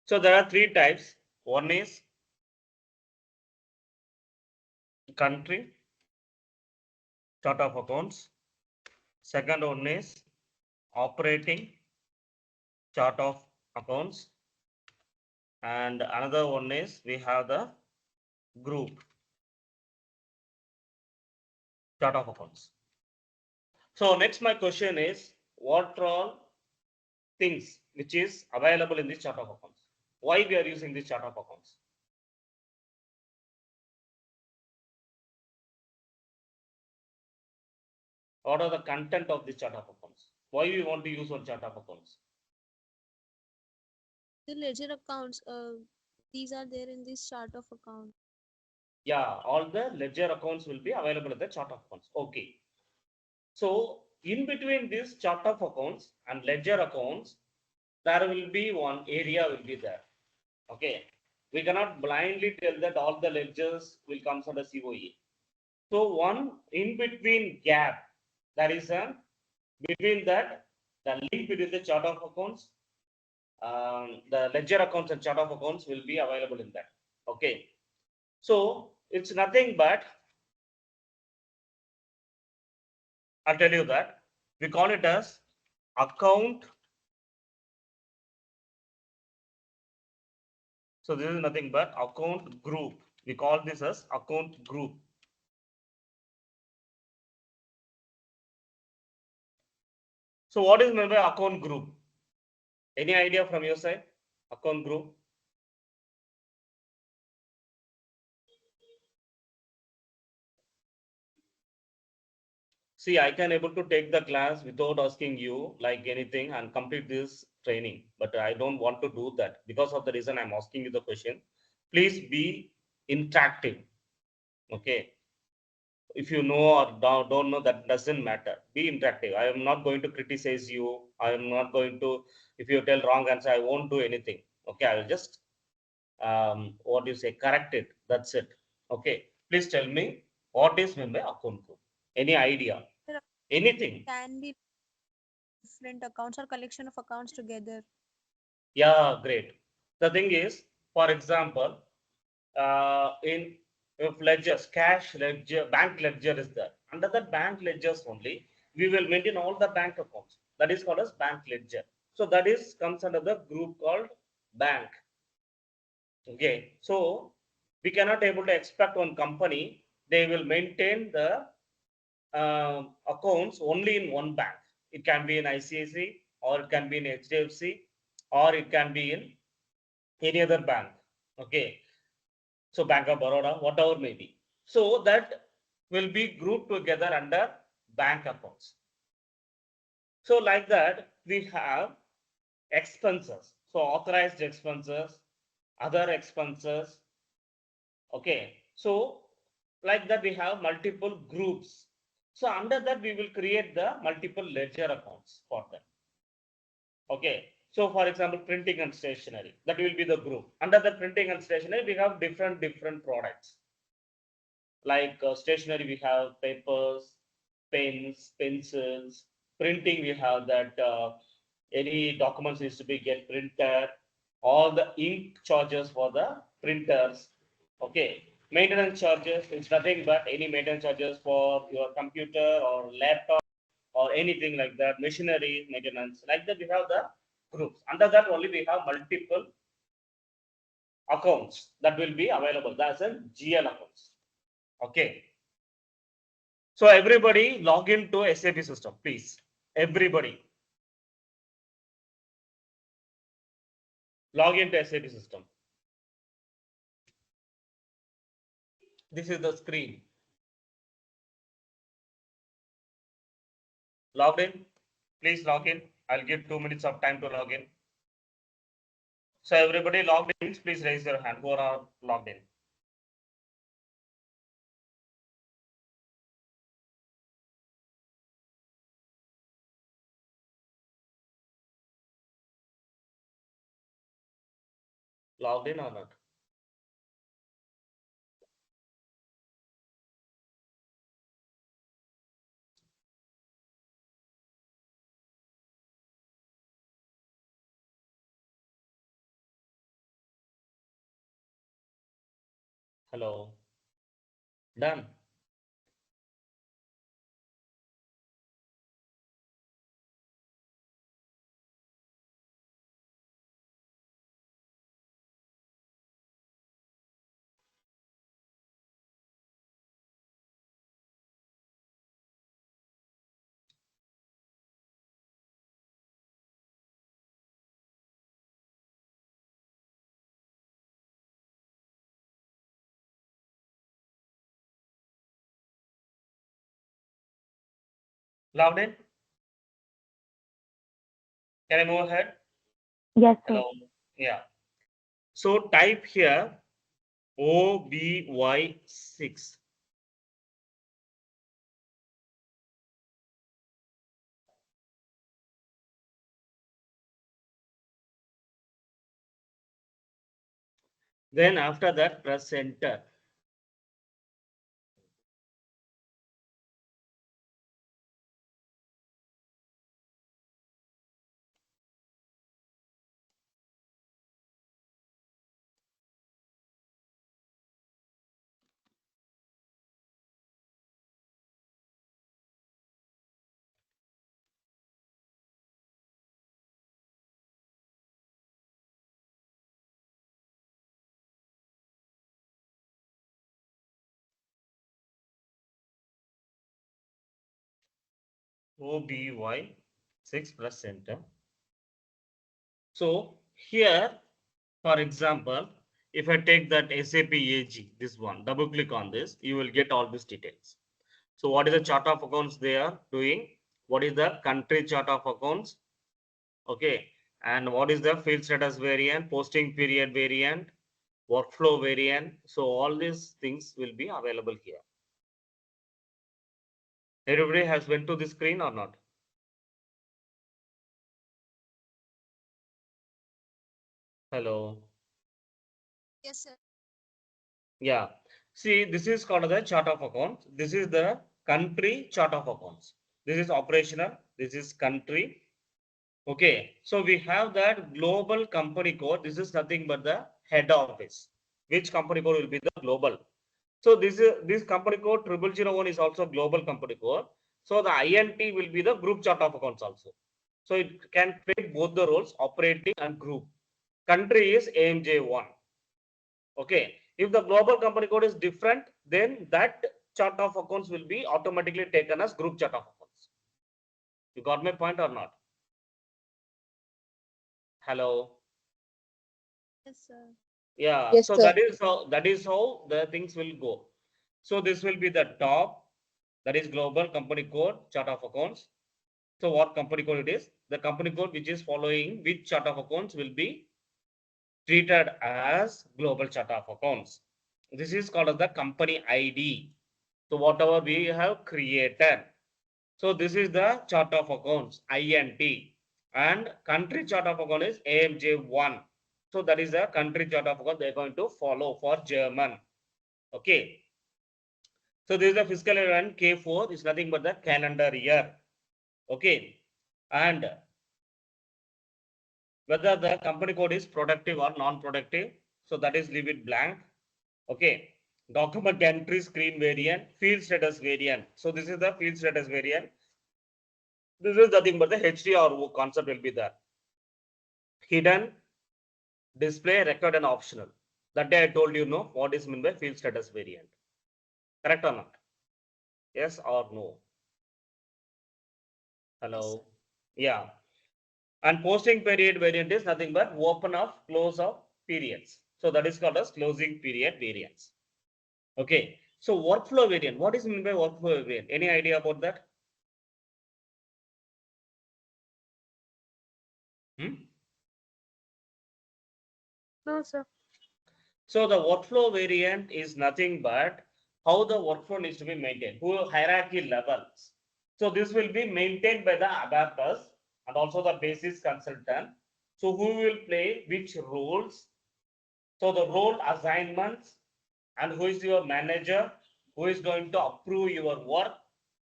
So there are three types. One is country chart of accounts. Second one is operating chart of accounts. And another one is we have the group chart of accounts. So next my question is, what are all things which is available in this chart of accounts? Why we are using this chart of accounts? What are the content of this chart of accounts? Why we want to use one chart of accounts? The ledger accounts, these are there in this chart of account. Yeah, all the ledger accounts will be available in the chart of accounts. Okay. So in between this chart of accounts and ledger accounts, there will be one area will be there. Okay. We cannot blindly tell that all the ledgers will come under COE. So one in between gap, there is a between that the link between the chart of accounts, the ledger accounts and chart of accounts will be available in that. Okay. So it's nothing but I'll tell you that we call it as account. So this is nothing but account group. We call this as account group. So what is meant by account group? Any idea from your side? Account group. See, I can able to take the class without asking you like anything and complete this training, but I don't want to do that because of the reason I'm asking you the question. Please be interactive. Okay. If you know or don't know, that doesn't matter. Be interactive. I am not going to criticize you. I am not going to, if you tell wrong answer, I won't do anything. Okay, I will just what do you say, correct it. That's it. Okay, please tell me what is meant by account group. Any idea? There Anything? can be different accounts or collection of accounts together. Yeah, great. The thing is, for example, in if ledgers, cash ledger, bank ledger is there. Under the bank ledgers only, we will maintain all the bank accounts. That is called as bank ledger. So that is comes under the group called bank. Okay, so we cannot able to expect one company they will maintain the accounts only in one bank. It can be in ICICI or it can be in HDFC or it can be in any other bank. Okay, so Bank of Baroda, whatever may be. So that will be grouped together under bank accounts. So like that, we have expenses. So authorized expenses, other expenses. Okay. So like that, we have multiple groups. So under that, we will create the multiple ledger accounts for them. Okay. So for example, printing and stationery, that will be the group. Under the printing and stationery, we have different products. Like stationery, we have papers, pens, pencils. Printing, we have that any documents needs to be get printed. All the ink charges for the printers. Okay. Maintenance charges, it's nothing but any maintenance charges for your computer or laptop or anything like that. Machinery maintenance. Like that, we have the groups. Under that only we have multiple accounts that will be available. That's a GL accounts. Okay. So everybody log into SAP system, please. Everybody log into SAP system. This is the screen. Logged in. Please log in. I'll give 2 minutes of time to log in. So everybody logged in, please raise your hand who are logged in. Logged in or not? Hello. Done. Logged in? Can I move ahead? Yes, sir. Hello. Yeah. So type here OBY6. Then after that, press enter. OBY6, press enter. So here, for example, if I take that SAP AG, this one, double click on this, you will get all these details. So what is the chart of accounts they are doing? What is the country chart of accounts? Okay. And what is the field status variant, posting period variant, workflow variant? So all these things will be available here. Everybody has went to the screen or not? Hello. Yes, sir. Yeah. See, this is called the chart of accounts. This is the country chart of accounts. This is operational. This is country. Okay. So we have that global company code. This is nothing but the head office. Which company code will be the global? So this company code 0001 is also global company code. So the INT will be the group chart of accounts also. So it can play both the roles, operating and group. Country is AMJ1. Okay. If the global company code is different, then that chart of accounts will be automatically taken as group chart of accounts. You got my point or not? Hello. Yes, sir. Yeah. Yes, So sir. that is how the things will go. So this will be the top. That is global company code chart of accounts. So what company code it is? The company code which is following which chart of accounts will be treated as global chart of accounts. This is called as the company ID. So whatever we have created. So this is the chart of accounts, INT, and country chart of account is AMJ1. So that is the country chart of account they are going to follow for German. Okay. So this is the fiscal year and K4 is nothing but the calendar year. Okay. And whether the company code is productive or non-productive, so that is leave it blank. Okay. Document entry screen variant, field status variant. So this is the field status variant. This is nothing but the HDR concept will be there. Hidden, display, record, and optional. That day I told you no what is meant by field status variant. Correct or not? Yes or no? Yes, sir. Hello. Yeah. And posting period variant is nothing but open of close of periods. So that is called as closing period variance. Okay. So workflow variant. What is meant by workflow variant? Any idea about that? Hmm? No, sir. So the workflow variant is nothing but how the workflow needs to be maintained, who hierarchy levels. So this will be maintained by the adapters and also the basis consultant. So who will play which roles? So the role assignments and who is your manager, who is going to approve your work,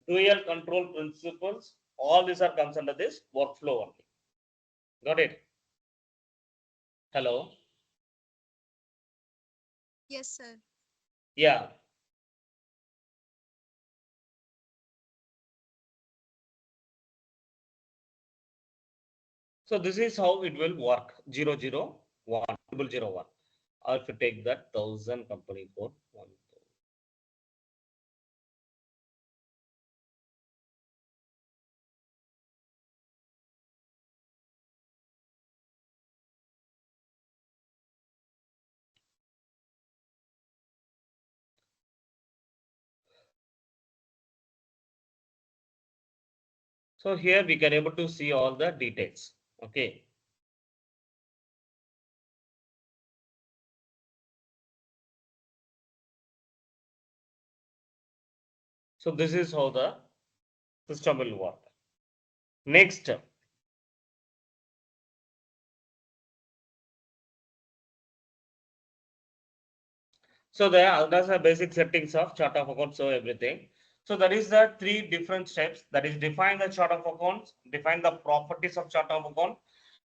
dual control principles. All these are comes under this workflow only. Got it? Hello. Yes, sir. Yeah. So this is how it will work. 001 001. Or if you take that 1000 company code 1. So here we can able to see all the details. Okay. So this is how the system will work. Next. So that's the basic settings of chart of accounts. So everything. So that is the three different steps. That is define the chart of accounts, define the properties of chart of account,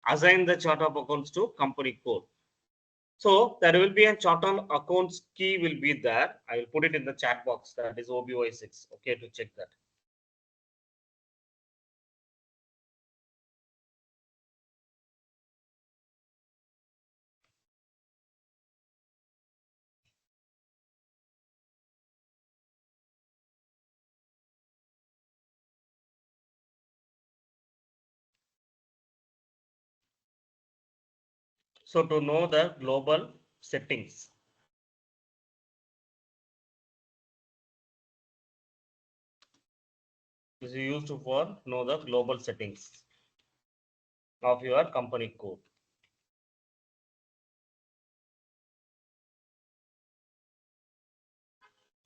assign the chart of accounts to company code. So there will be a chart of accounts key will be there. I will put it in the chat box. That is OBY6. Okay, to check that. So to know the global settings. This is used for know the global settings of your company code.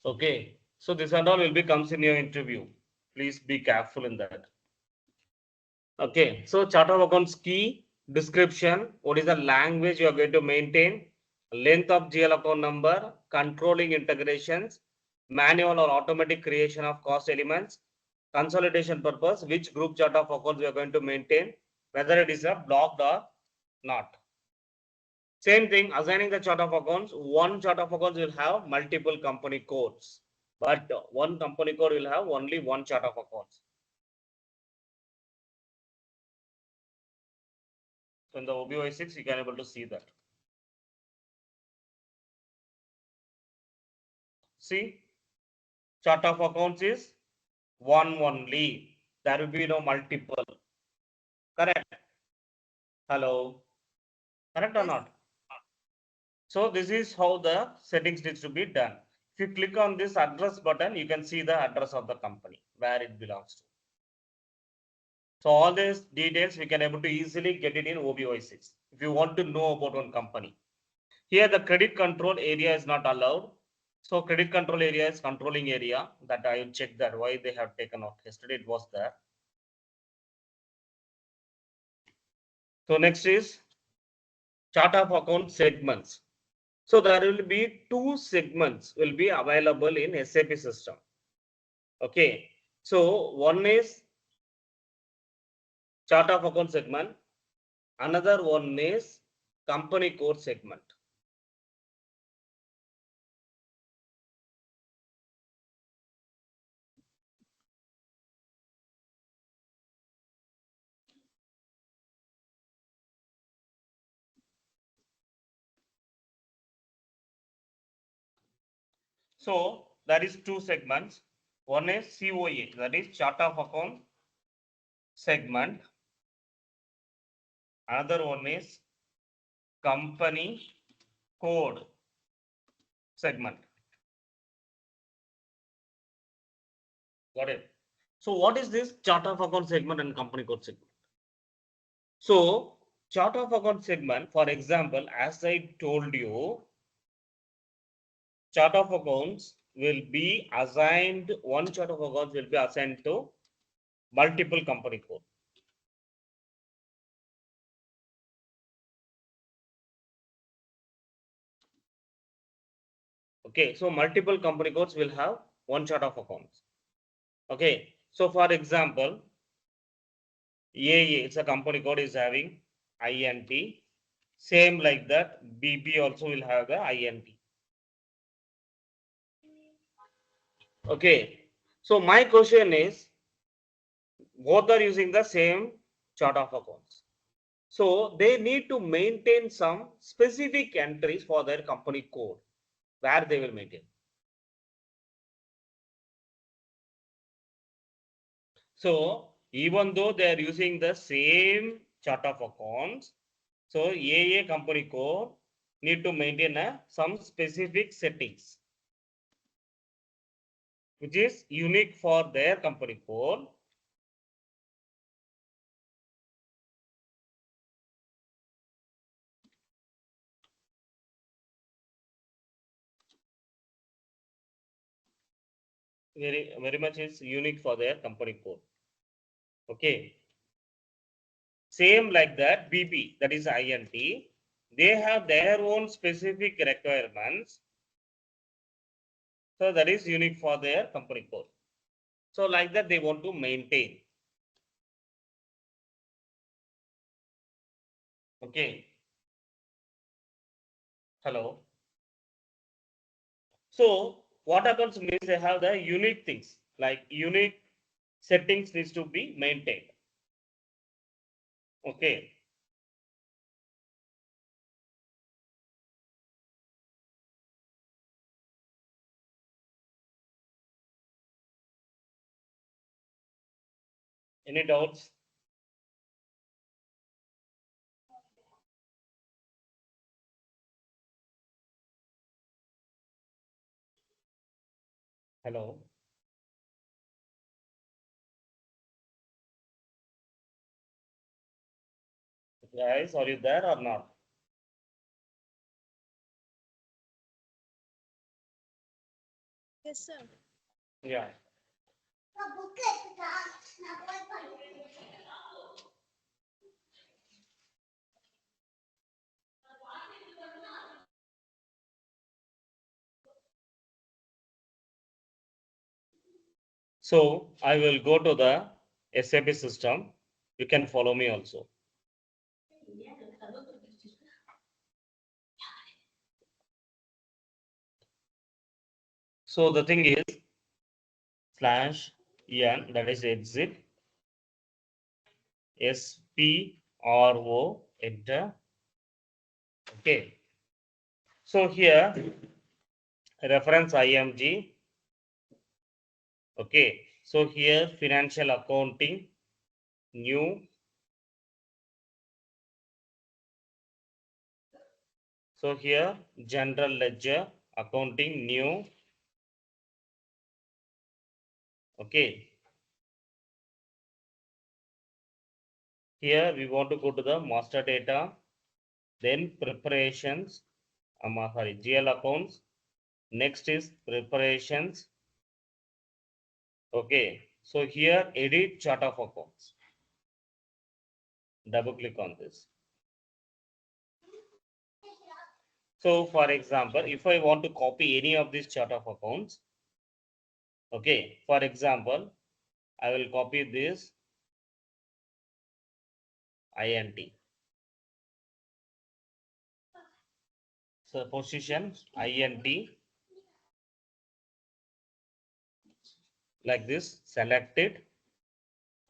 Okay. So this and all will be comes in your interview. Please be careful in that. Okay. So chart of accounts key description. What is the language you are going to maintain? Length of GL account number, controlling integrations, manual or automatic creation of cost elements, consolidation purpose, which group chart of accounts we are going to maintain, whether it is a blocked or not. Same thing, assigning the chart of accounts. One chart of accounts will have multiple company codes, but one company code will have only one chart of accounts. So in the OBY6, you can able to see that. See, chart of accounts is one only. There will be no multiple. Correct? Hello. Correct or Yes. not? So this is how the settings needs to be done. If you click on this address button, you can see the address of the company where it belongs to. So all these details we can able to easily get it in OBY6. If you want to know about one company. Here the credit control area is not allowed. So credit control area is controlling area that I will check that why they have taken out. Yesterday it was there. So next is chart of account segments. So there will be two segments will be available in SAP system. Okay. So one is chart of account segment. Another one is company code segment. So that is two segments. One is COA, that is chart of account segment. Another one is company code segment. Got it? So what is this chart of account segment and company code segment? So chart of account segment, for example, as I told you, chart of accounts will be assigned, one chart of accounts will be assigned to multiple company code. Okay, so multiple company codes will have one chart of accounts. Okay, so for example, AA, it's a company code is having INT. Same like that, BB also will have the INT. Okay. So my question is, both are using the same chart of accounts. So they need to maintain some specific entries for their company code where they will maintain. So even though they are using the same chart of accounts, so AA company code need to maintain some specific settings, which is unique for their company code. Very much is unique for their company code. Okay. Same like that, BP, that is INT, they have their own specific requirements. So that is unique for their company code. So like that, they want to maintain. Okay. Hello. So what happens means they have the unique things, like unique settings needs to be maintained. Okay. Any doubts? Hello. Guys, are you there or not? Yes, sir. Yeah. So I will go to the SAP system. You can follow me also. So the thing is slash en, that is exit, SPRO, enter. Okay. So here reference IMG. Okay. So here financial accounting, new. So here general ledger accounting, new. Okay. Here we want to go to the master data, then preparations, sorry, GL accounts. Next is preparations. Okay. So here edit chart of accounts. Double click on this. So for example, if I want to copy any of these chart of accounts, okay, for example, I will copy this INT. So position INT like this, selected,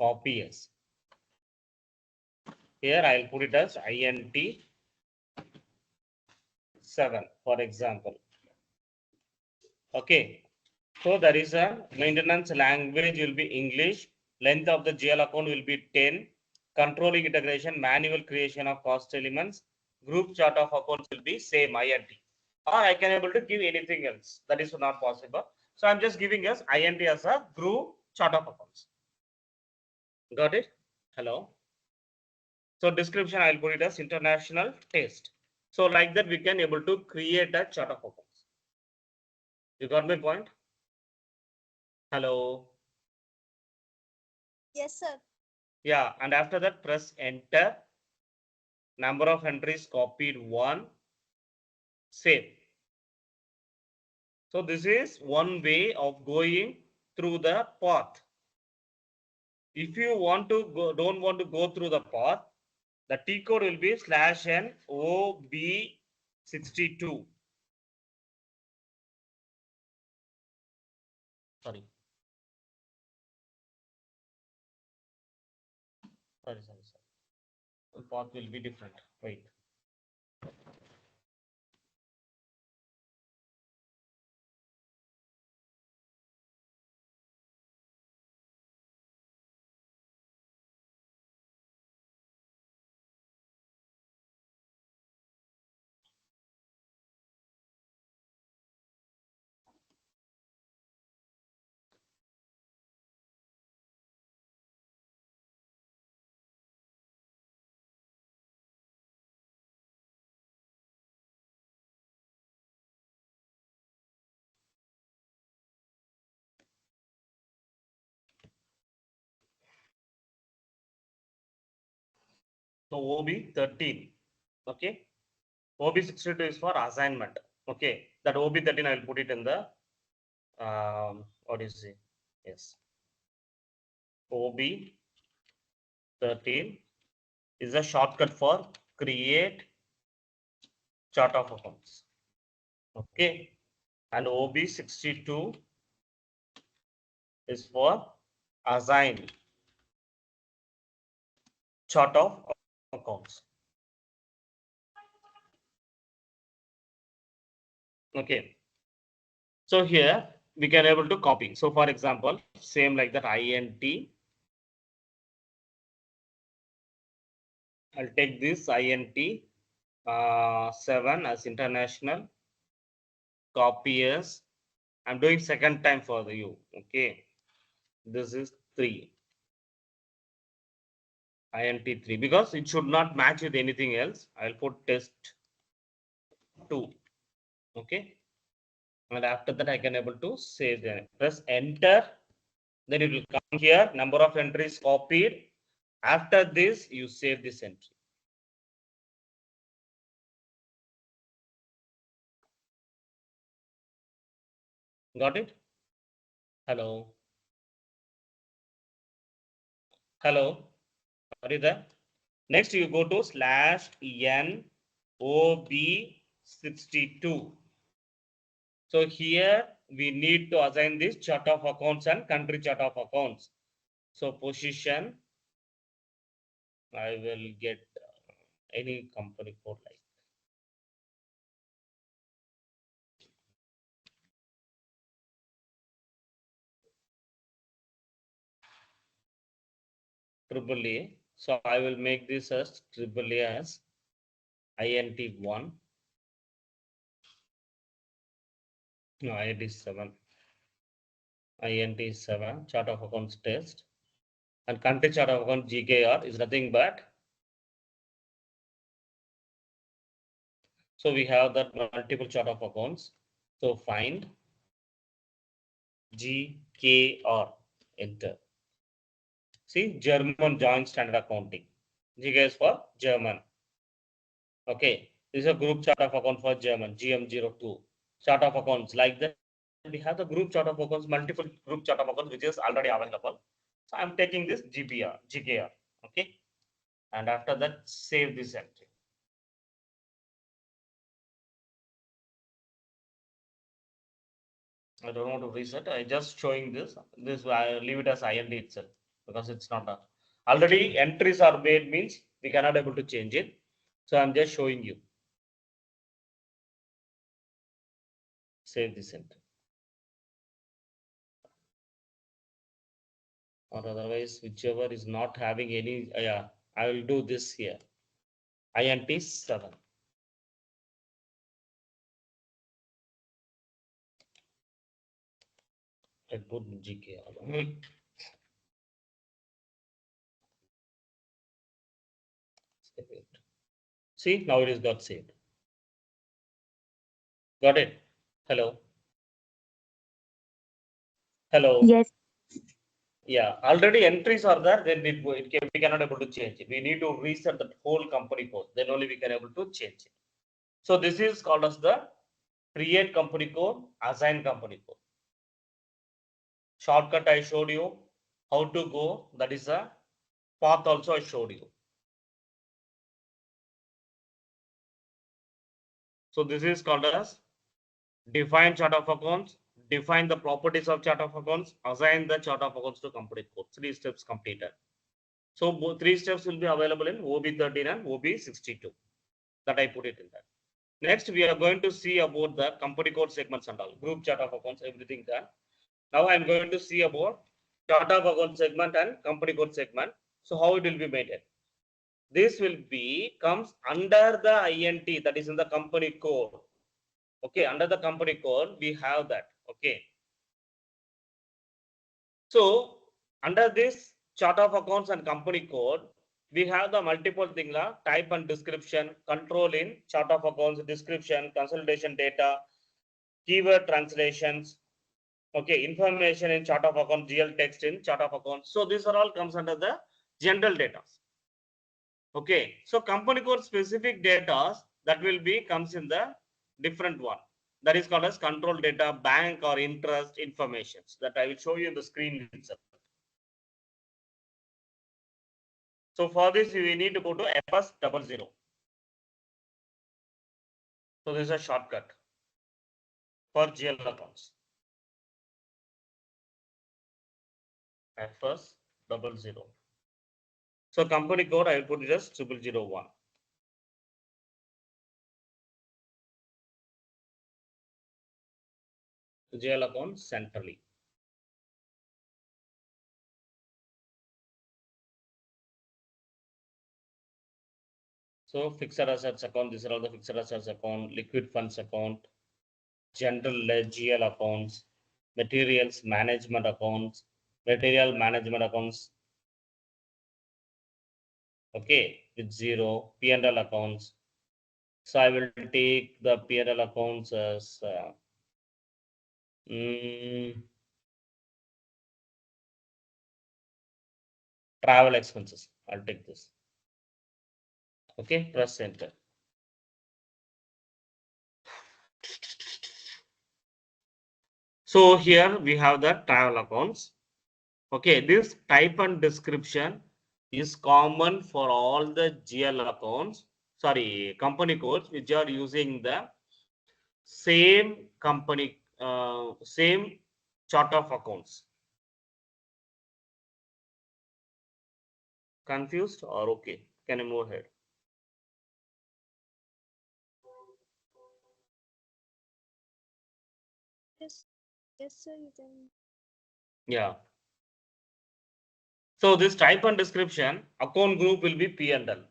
copy as. Here I'll put it as INT 7, for example. Okay. So there is a maintenance language will be English. Length of the GL account will be 10. Controlling integration, manual creation of cost elements. Group chart of accounts will be same INT. Or I can able to give anything else. That is not possible. So I'm just giving us INT as a group chart of accounts. Got it? Hello. So description I'll put it as international taste. So like that we can able to create a chart of accounts. You got my point? Hello. Yes, sir. Yeah, and after that press enter. Number of entries copied 1. Save. So this is one way of going through the path. If you want to go, don't want to go through the path, the T code will be /n OB62. Sorry. Sorry. The path will be different. Wait. So OB 13. Okay. OB 62 is for assignment. Okay. That OB 13 I will put it in the what is it? Yes. OB 13 is a shortcut for create chart of accounts. Okay. And OB 62 is for assign chart of accounts. Okay. So here we can able to copy. So for example, same like that INT. I'll take this INT 7 as international. Copy as I'm doing second time for the you. Okay. This is 3. INT 3 because it should not match with anything else. I'll put test 2. Okay. And after that I can able to save them. Press enter. Then it will come here. Number of entries copied. After this, you save this entry. Got it? Hello. Hello. Are you there? Next, you go to /NOB62. So here we need to assign this chart of accounts and country chart of accounts. So position, I will get any company code like triple A. So I will make this as triple A as INT1. No, INT7. INT7 chart of accounts test. And country chart of account GKR is nothing but. So we have that multiple chart of accounts. So find GKR, enter. See, German Joint Standard Accounting. GK is for German. Okay, this is a group chart of account for German, GM02. Chart of accounts like that. We have the group chart of accounts, multiple group chart of accounts, which is already available. So I'm taking this GKR. Okay. And after that, save this entry. I don't want to reset. I just showing this. This I leave it as IND itself because it's not a, already entries are made means we cannot able to change it. So I'm just showing you. Save this entry. Or otherwise, whichever is not having any, yeah, I will do this here. INT 7. I put GK. Save it. See, now it is got saved. Got it? Hello. Hello. Yes. Yeah, already entries are there, then we cannot able to change it. We need to reset the whole company code. Then only we can able to change it. So this is called as the create company code, assign company code. Shortcut I showed you how to go. That is a path also I showed you. So this is called as define chart of accounts, define the properties of chart of accounts, assign the chart of accounts to company code. 3 steps completed. So 3 steps will be available in OB13 and OB62. That I put it in that. Next, we are going to see about the company code segments and all, group chart of accounts, everything done. Now I am going to see about chart of account segment and company code segment. So how it will be made? This will be comes under the INT, that is in the company code. Okay, under the company code we have that. Okay. So under this chart of accounts and company code, we have the multiple thing la, type and description, control in chart of accounts, description, consolidation data, keyword translations, okay, information in chart of account, GL text in chart of accounts. So these are all comes under the general data. Okay, so company code specific data that will be comes in the different one. That is called as control data, bank or interest informations that I will show you in the screen itself. So for this, we need to go to FS00. So this is a shortcut for GL accounts. FS00. So company code, I will put it as 0001. GL account centrally. So fixed assets account, these are all the fixed assets account, liquid funds account, general GL accounts, materials management accounts, material management accounts. Okay, with 0, P&L accounts. So I will take the P&L accounts as travel expenses. I'll take this. Okay, press enter. So here we have the travel accounts. Okay, this type and description is common for all the GL accounts, sorry, company codes which are using the same company, same chart of accounts. Confused or okay? Can I move ahead? Yes, yes, sir, you can. Yeah. So this type and description account group will be P&L.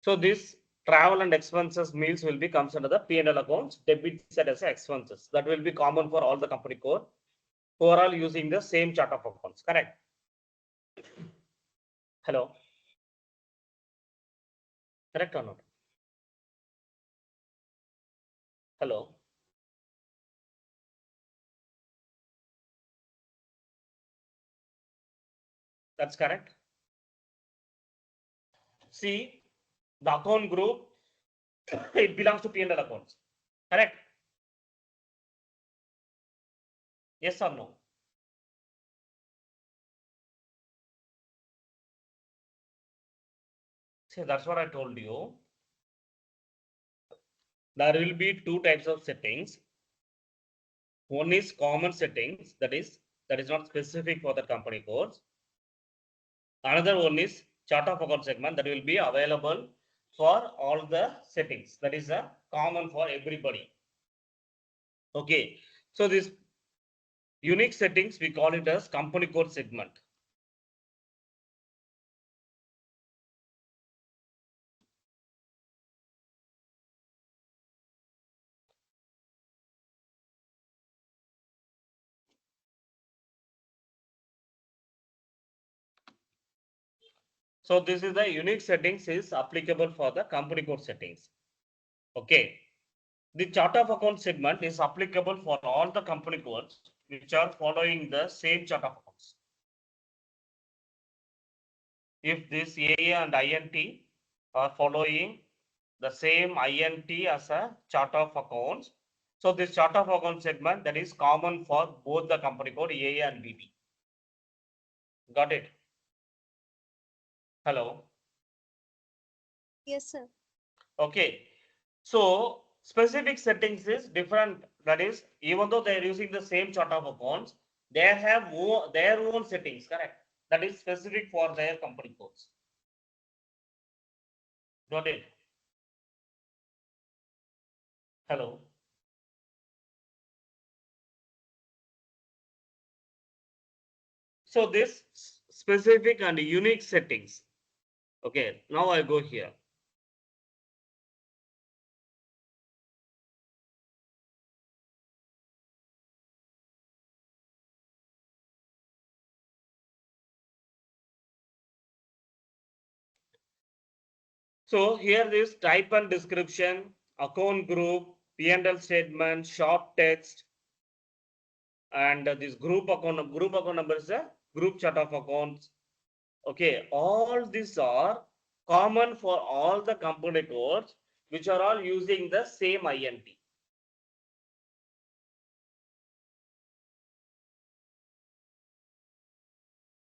So this travel and expenses meals will be comes under the P&L accounts, debit set as expenses. That will be common for all the company code who are all using the same chart of accounts. Correct? Hello? Correct or not? Hello? That's correct. See, the account group, it belongs to P&L accounts. Correct? Yes or no? See, that's what I told you. There will be two types of settings. One is common settings, that is not specific for the company codes. Another one is chart of account segment that will be available for all the settings. That is a common for everybody. Okay, so this unique settings we call it as company code segment. So this is the unique settings is applicable for the company code settings. Okay. The chart of account segment is applicable for all the company codes which are following the same chart of accounts. If this AA and INT are following the same INT as a chart of accounts, so this chart of account segment that is common for both the company code AA and BB. Got it? Hello? Yes, sir. Okay. So Specific settings is different. That is, even though they are using the same chart of accounts, they have their own settings, correct? That is specific for their company codes. Got it? Hello. So this specific and unique settings. Okay, now I go here. So here is type and description, account group, P&L statement, short text, and this group account number is a group chart of accounts. Okay, all these are common for all the company codes, which are all using the same INT.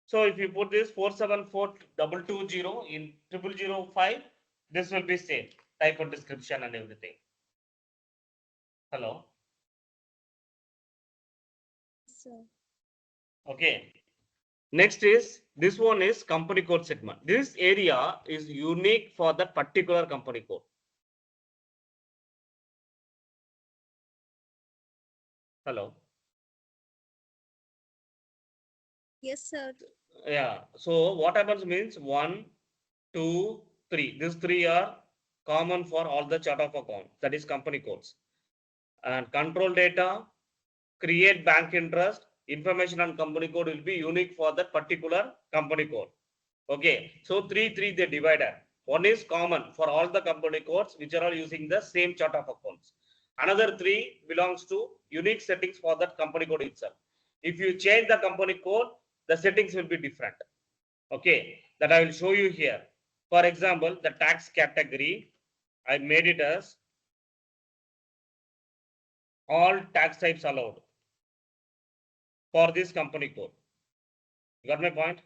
So if you put this 474220 in 0005, this will be same type of description and everything. Hello. Sir. Okay. Next is this one is company code segment. This area is unique for that particular company code. Hello. Yes, sir. Yeah. So what happens means 1, 2, 3. These three are common for all the chart of account. That is company codes. And control data, create bank interest, information on company code will be unique for that particular company code. Okay. So 3 they divided. One is common for all the company codes which are all using the same chart of accounts. Another 3 belongs to unique settings for that company code itself. If you change the company code, the settings will be different. Okay, that I will show you here. For example, the tax category, I made it as all tax types allowed for this company code. You got my point?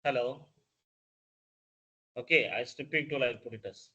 Hello. Okay, I stripping tool, I'll put it as.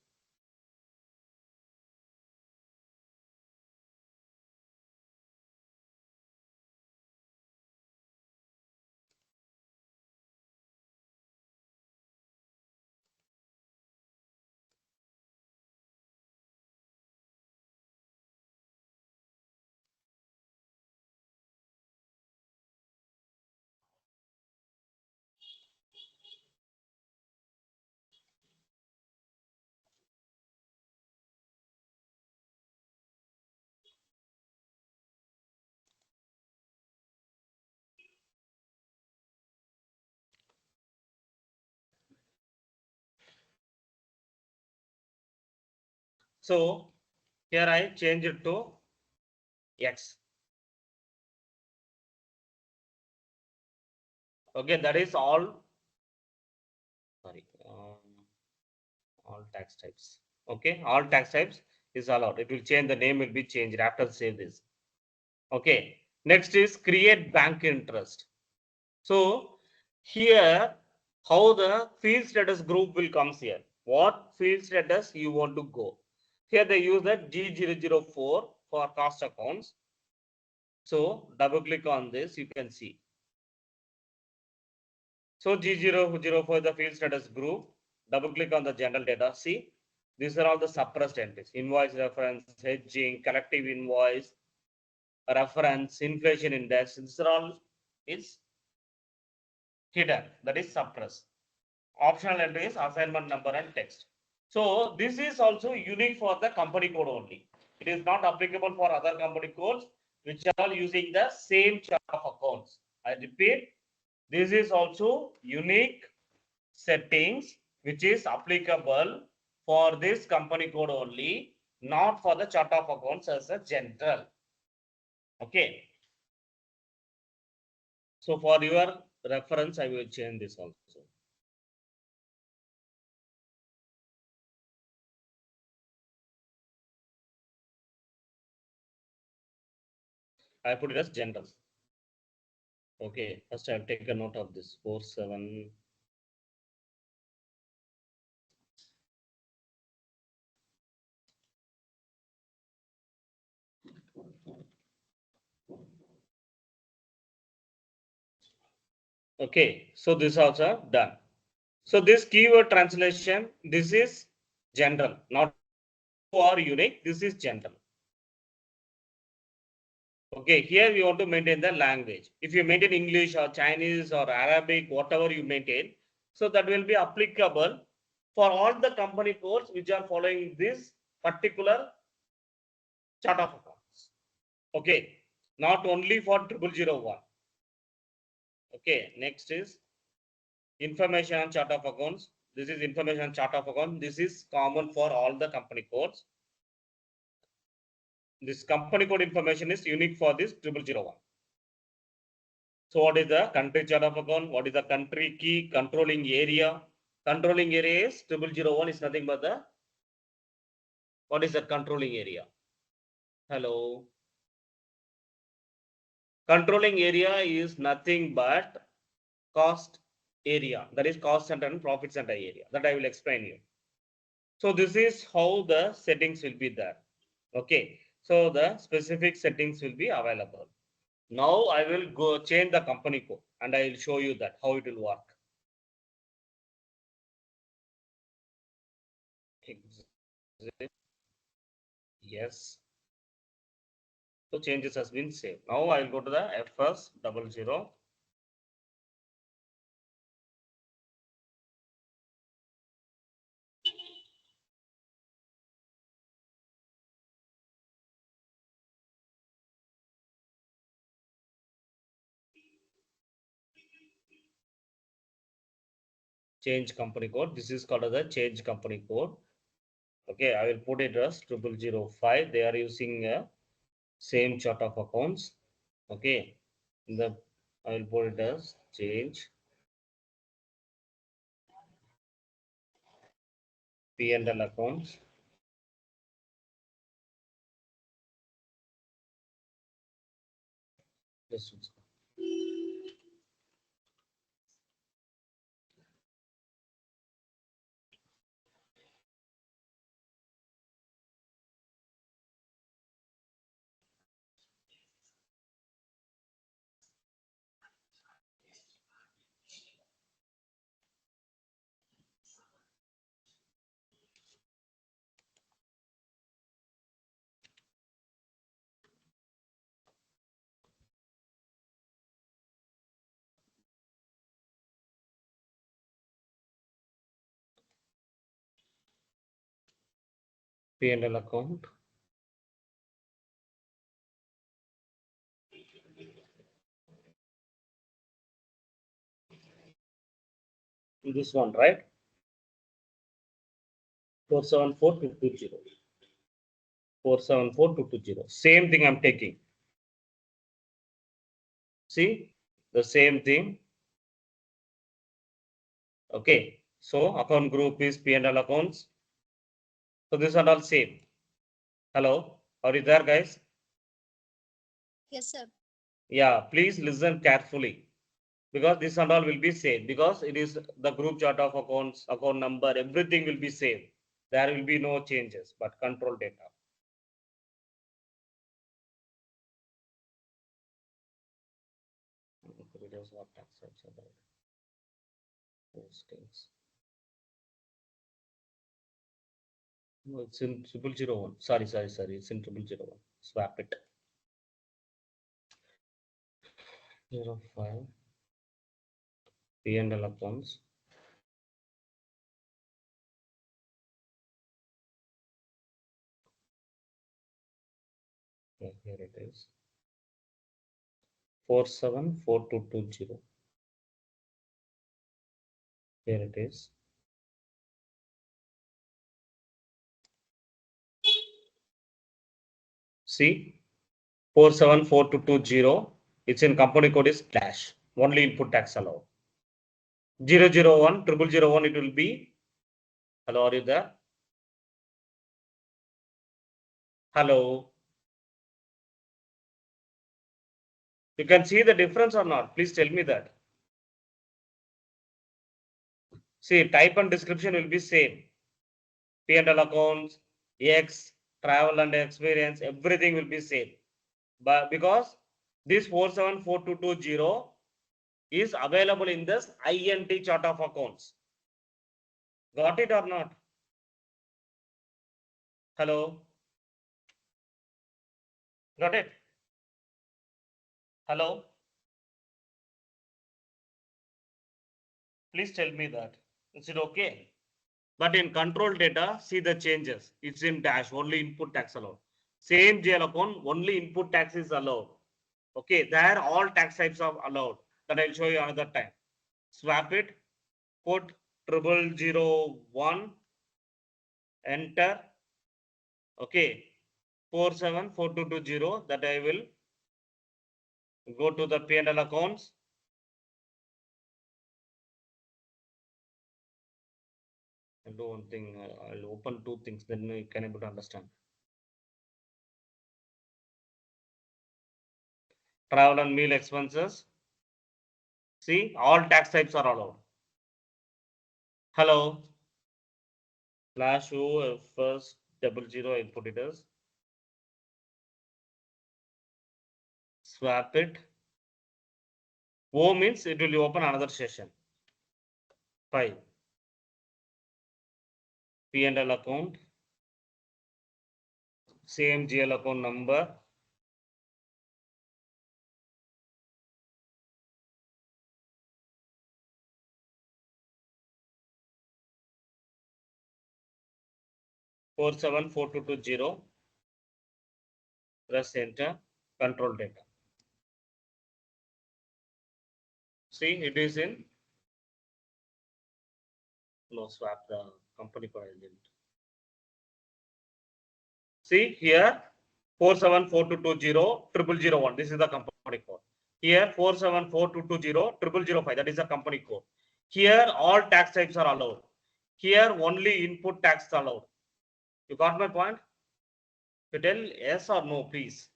So here I change it to X. Okay, that is all. Sorry, all tax types. Okay, all tax types is allowed. It will change, the name will be changed after save this. Okay, next is create bank interest. So here, how the field status group will comes here. What field status you want to go? Here they use the G004 for cost accounts. So double click on this, you can see. So G004 the field status group. Double click on the general data. See, these are all the suppressed entries: invoice reference, hedging, collective invoice, reference, inflation index. These are all is hidden. That is suppressed. Optional entry is assignment number and text. So this is also unique for the company code only. It is not applicable for other company codes which are all using the same chart of accounts. I repeat, this is also unique settings which is applicable for this company code only, not for the chart of accounts as a general. Okay. So for your reference, I will change this also. I put it as general. Okay, first I'll take a note of this 47. Okay, so this also done. So this keyword translation, this is general, not for unique, this is general. Okay, here we want to maintain the language. If you maintain English or Chinese or Arabic, whatever you maintain, so that will be applicable for all the company codes which are following this particular chart of accounts. Okay, not only for 0001. Okay, next is information on chart of accounts. This is information on chart of account. This is common for all the company codes. This company code information is unique for this 0001. So what is the country chart of account? What is the country key? Controlling area. Controlling area is 0001 is nothing but the, what is the controlling area? Hello. Controlling area is nothing but cost area. That is cost center and profit center area. That I will explain you. So this is how the settings will be there. Okay. So the specific settings will be available. Now I will go change the company code and I will show you that how it will work. Yes. So changes has been saved. Now I will go to the FS00. Change company code. This is called as the change company code. Okay, I will put it as 0005. They are using a same chart of accounts. Okay, I will put it as change P&L accounts. This is P&L account. This one, right? 474220. 474220. Same thing I'm taking. See the same thing. Okay. So account group is P&L accounts. So this are all same. Hello, are you there, guys? Yes, sir. Yeah, please listen carefully because this and all will be saved because it is the group chart of accounts, account number, everything will be saved. There will be no changes, but control data. No, it's in 0001. Sorry. It's in 0001. Swap it. 05 P&L accounts. Yeah, here it is. 474220. Here it is. See, 474220. It's in company code is dash. Only input tax allowed. 001, 0001, it will be. Hello, are you there? Hello. You can see the difference or not? Please tell me that. See, type and description will be same. P&L accounts, X, travel and experience, everything will be same. but because this 474220 is available in this INT chart of accounts. Got it or not? Hello? Got it? Hello? Please tell me that. Is it okay? But in control data, see the changes. It's in dash, only input tax allowed. Same GL account, only input tax is allowed. Okay, there all tax types are allowed. That I'll show you another time. Swap it, put 0001, enter. Okay, 474220, that I will go to the P&L accounts. I'll do one thing, I'll open two things, then you can able to understand. Travel and meal expenses. See, all tax types are allowed. Hello. Slash O first 00 I'll put it as. Swap it. O means it will open another session. 5. P&L account. Same GL account number. Four seven four two two zero. Press enter. Control data. See, it is in. No, swap the company code. I didn't. See here 474220 This is the company code. Here 474220 that is the company code. Here all tax types are allowed. Here only input tax allowed. You got my point? You tell yes or no, please.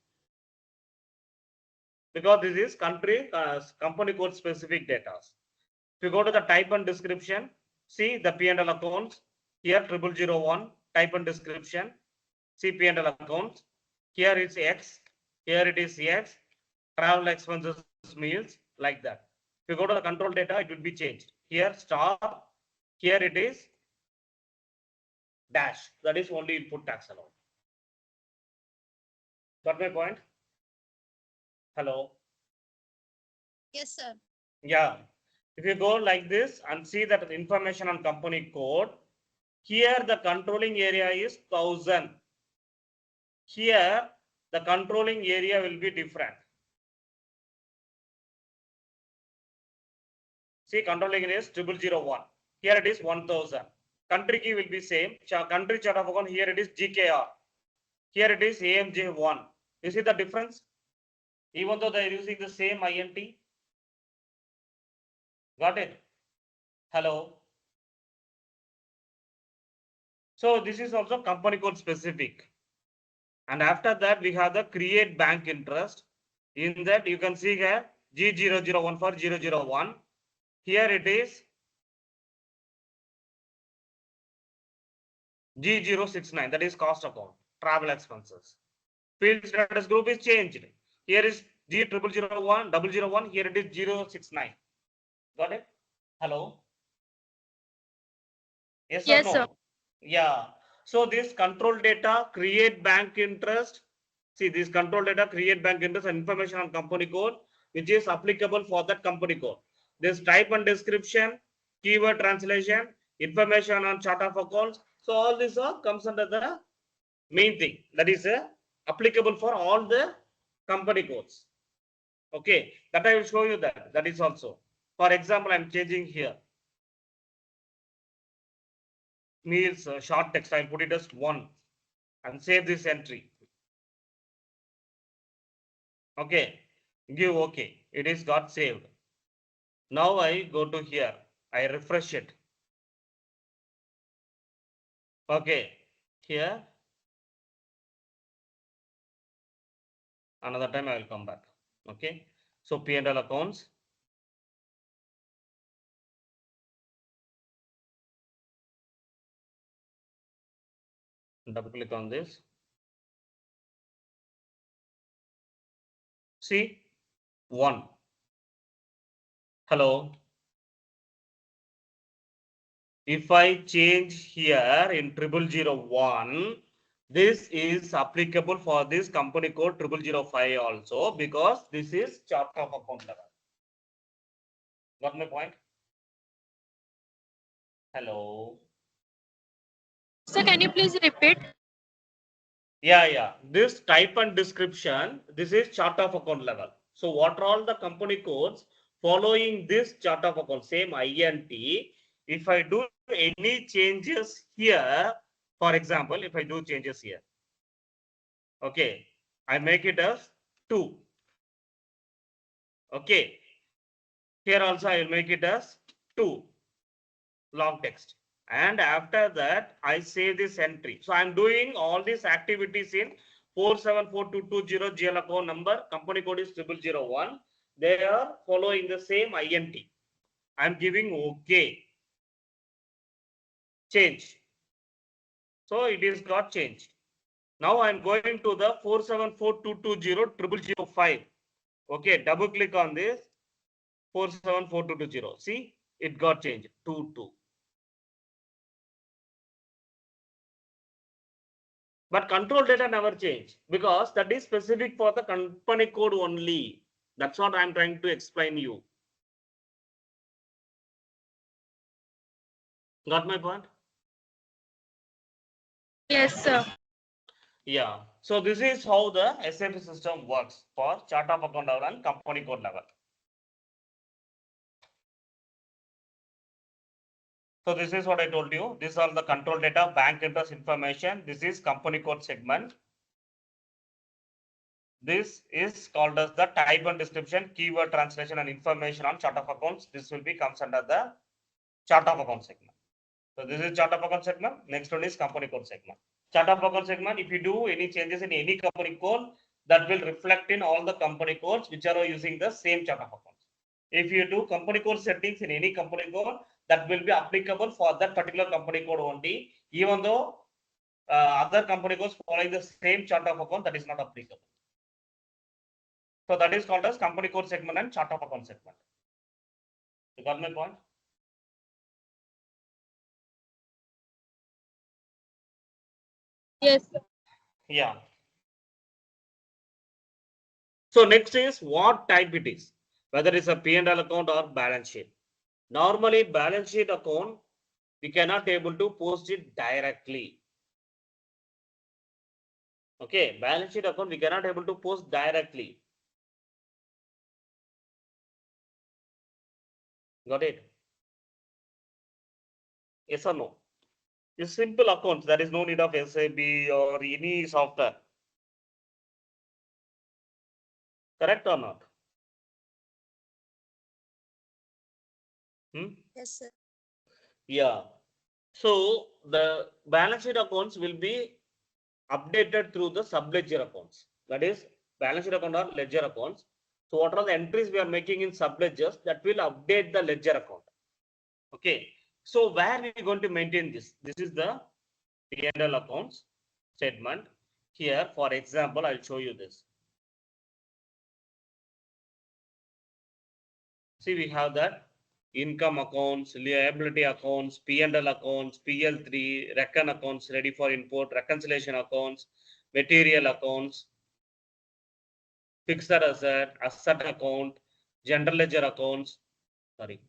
Because this is company code specific data. If you go to the type and description, see the P&L accounts. Here 0001 type and description. See P&L accounts. Here it's X. Here it is X. Travel expenses meals like that. If you go to the control data, it will be changed. Here star. Here it is dash. That is only input tax allowed. Got my point? Hello. Yes, sir. Yeah. If you go like this and see that information on company code, here the controlling area is 1000. Here the controlling area will be different. See, controlling area is 0001. Here it is 1000. Country key will be same. Country chart of account, here it is GKR. Here it is AMJ1. You see the difference? Even though they are using the same INT. Got it? Hello. So this is also company code specific. And after that, we have the create bank interest. In that, you can see here G001 for 001. Here it is G069, that is cost account, travel expenses. Field status group is changed. Here is G0001, here it is 069. Got it? Hello? Yes or Yes, no? sir. Yeah. So this control data, create bank interest. See, this control data, create bank interest and information on company code, which is applicable for that company code. This type and description, keyword translation, information on chart of accounts. So all this comes under the main thing. That is applicable for all the company codes. Okay, that I will show you that. That is also. For example, I'm changing here. Meals short text. I'll put it as 1 and save this entry. Okay, give OK. It is got saved. Now I go to here. I refresh it. Okay, here. Another time I will come back. Okay, so P&L accounts. Double click on this. See, 1. Hello. If I change here in 0001, this is applicable for this company code 0005 also, because this is chart of account level. Got my point? Hello. Sir, can you please repeat? Yeah. This type and description, this is chart of account level. So what are all the company codes following this chart of account, same INT? If I do any changes here, for example, if I do changes here, okay, I make it as 2. Okay. Here also I will make it as 2 long text. And after that, I say this entry. So I'm doing all these activities in 474220 GL account number. Company code is 0001. They are following the same INT. I'm giving OK. Change. So it is got changed. Now I'm going to the 474220 0005. Okay, double click on this 474220. See, it got changed to 2. But control data never change, because that is specific for the company code only. That's what I'm trying to explain you. Got my point? Yes, sir. Yeah. So this is how the SAP system works for chart of account level and company code level. So this is what I told you. These are the control data, bank interest information. This is company code segment. This is called as the type and description, keyword translation and information on chart of accounts. This will be comes under the chart of account segment. So this is chart of account segment. Next one is company code segment. Chart of account segment, if you do any changes in any company code, that will reflect in all the company codes which are using the same chart of accounts. If you do company code settings in any company code, that will be applicable for that particular company code only, even though other company codes following the same chart of account, that is not applicable. So that is called as company code segment and chart of account segment. You got my point? Yes, sir. Yeah. So next is what type it is, whether it's a P&L account or balance sheet. Normally balance sheet account, we cannot able to post it directly. Okay, balance sheet account, we cannot able to post directly. Got it? Yes or no? It's simple accounts. There is no need of SAP or any software. Correct or not? Yes, sir. Yeah. So the balance sheet accounts will be updated through the sub-ledger accounts. That is balance sheet account or ledger accounts. So what are the entries we are making in sub-ledgers, that will update the ledger account. Okay. So where we are going to maintain this? This is the P&L accounts statement. Here, for example, I'll show you this. See, we have that income accounts, liability accounts, P&L accounts, PL3, reckon accounts ready for import, reconciliation accounts, material accounts, fixed asset, asset account, general ledger accounts. Sorry.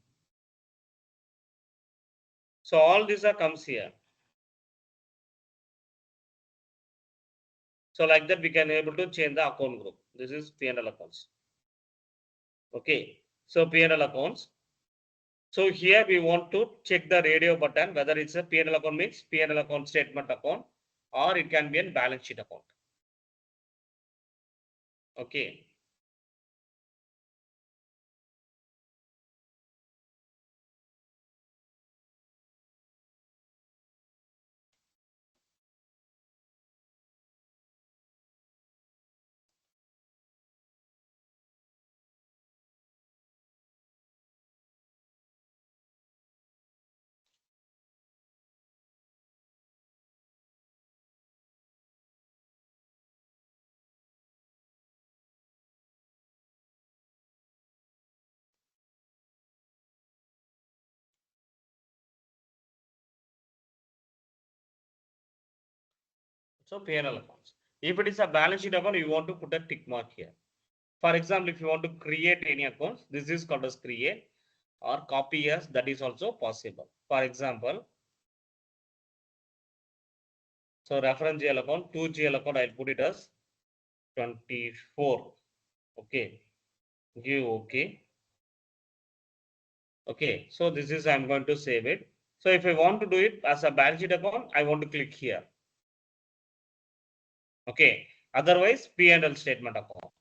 So all these are comes here. So like that we can able to change the account group. This is P&L accounts. Okay. So P&L accounts. So here we want to check the radio button, whether it's a P&L account means P&L account statement account, or it can be a balance sheet account. Okay. So P&L accounts. If it is a balance sheet account, you want to put a tick mark here. For example, if you want to create any accounts, this is called as create, or copy as, that is also possible. For example, so reference GL account, 2 GL account, I'll put it as 24. Okay, give OK. Okay, so this is, I'm going to save it. So if I want to do it as a balance sheet account, I want to click here. Okay, otherwise P&L statement account.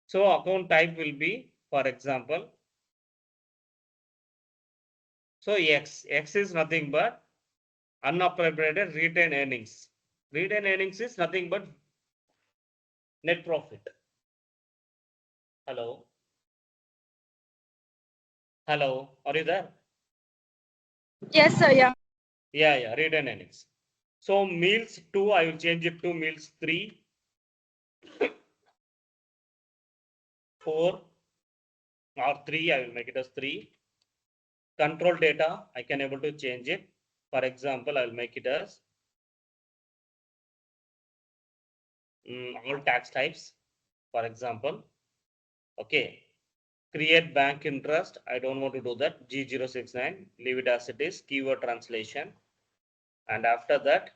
So account type will be, for example, so X is nothing but unappropriated retained earnings. Retained earnings is nothing but net profit. Hello? Hello? Are you there? Yes, sir. Yeah. Yeah, retained earnings. So meals 2, I will change it to meals 3, 4, or 3, I will make it as 3. Control data, I can able to change it. For example, I will make it as all tax types, for example. Okay. Create bank interest. I don't want to do that. G069. Leave it as it is. Keyword translation. And after that,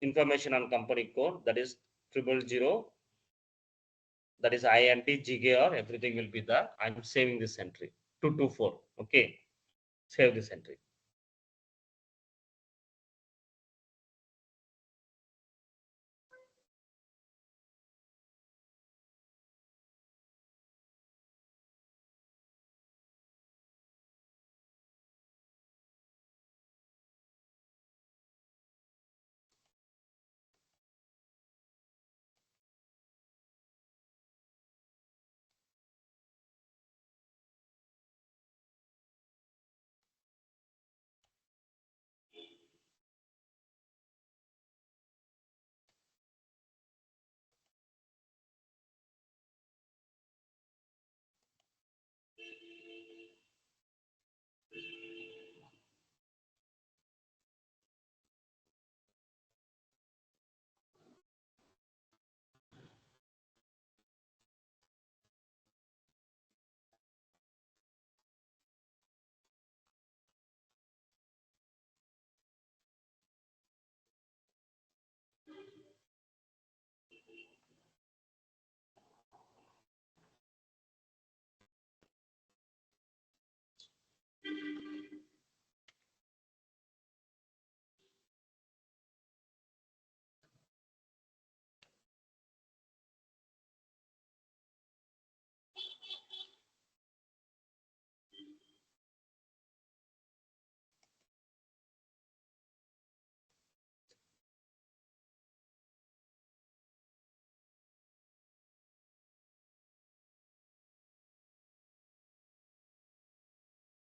information on company code. That is 000. That is INT, GKR. Everything will be there. I'm saving this entry. 224. Okay. Save this entry.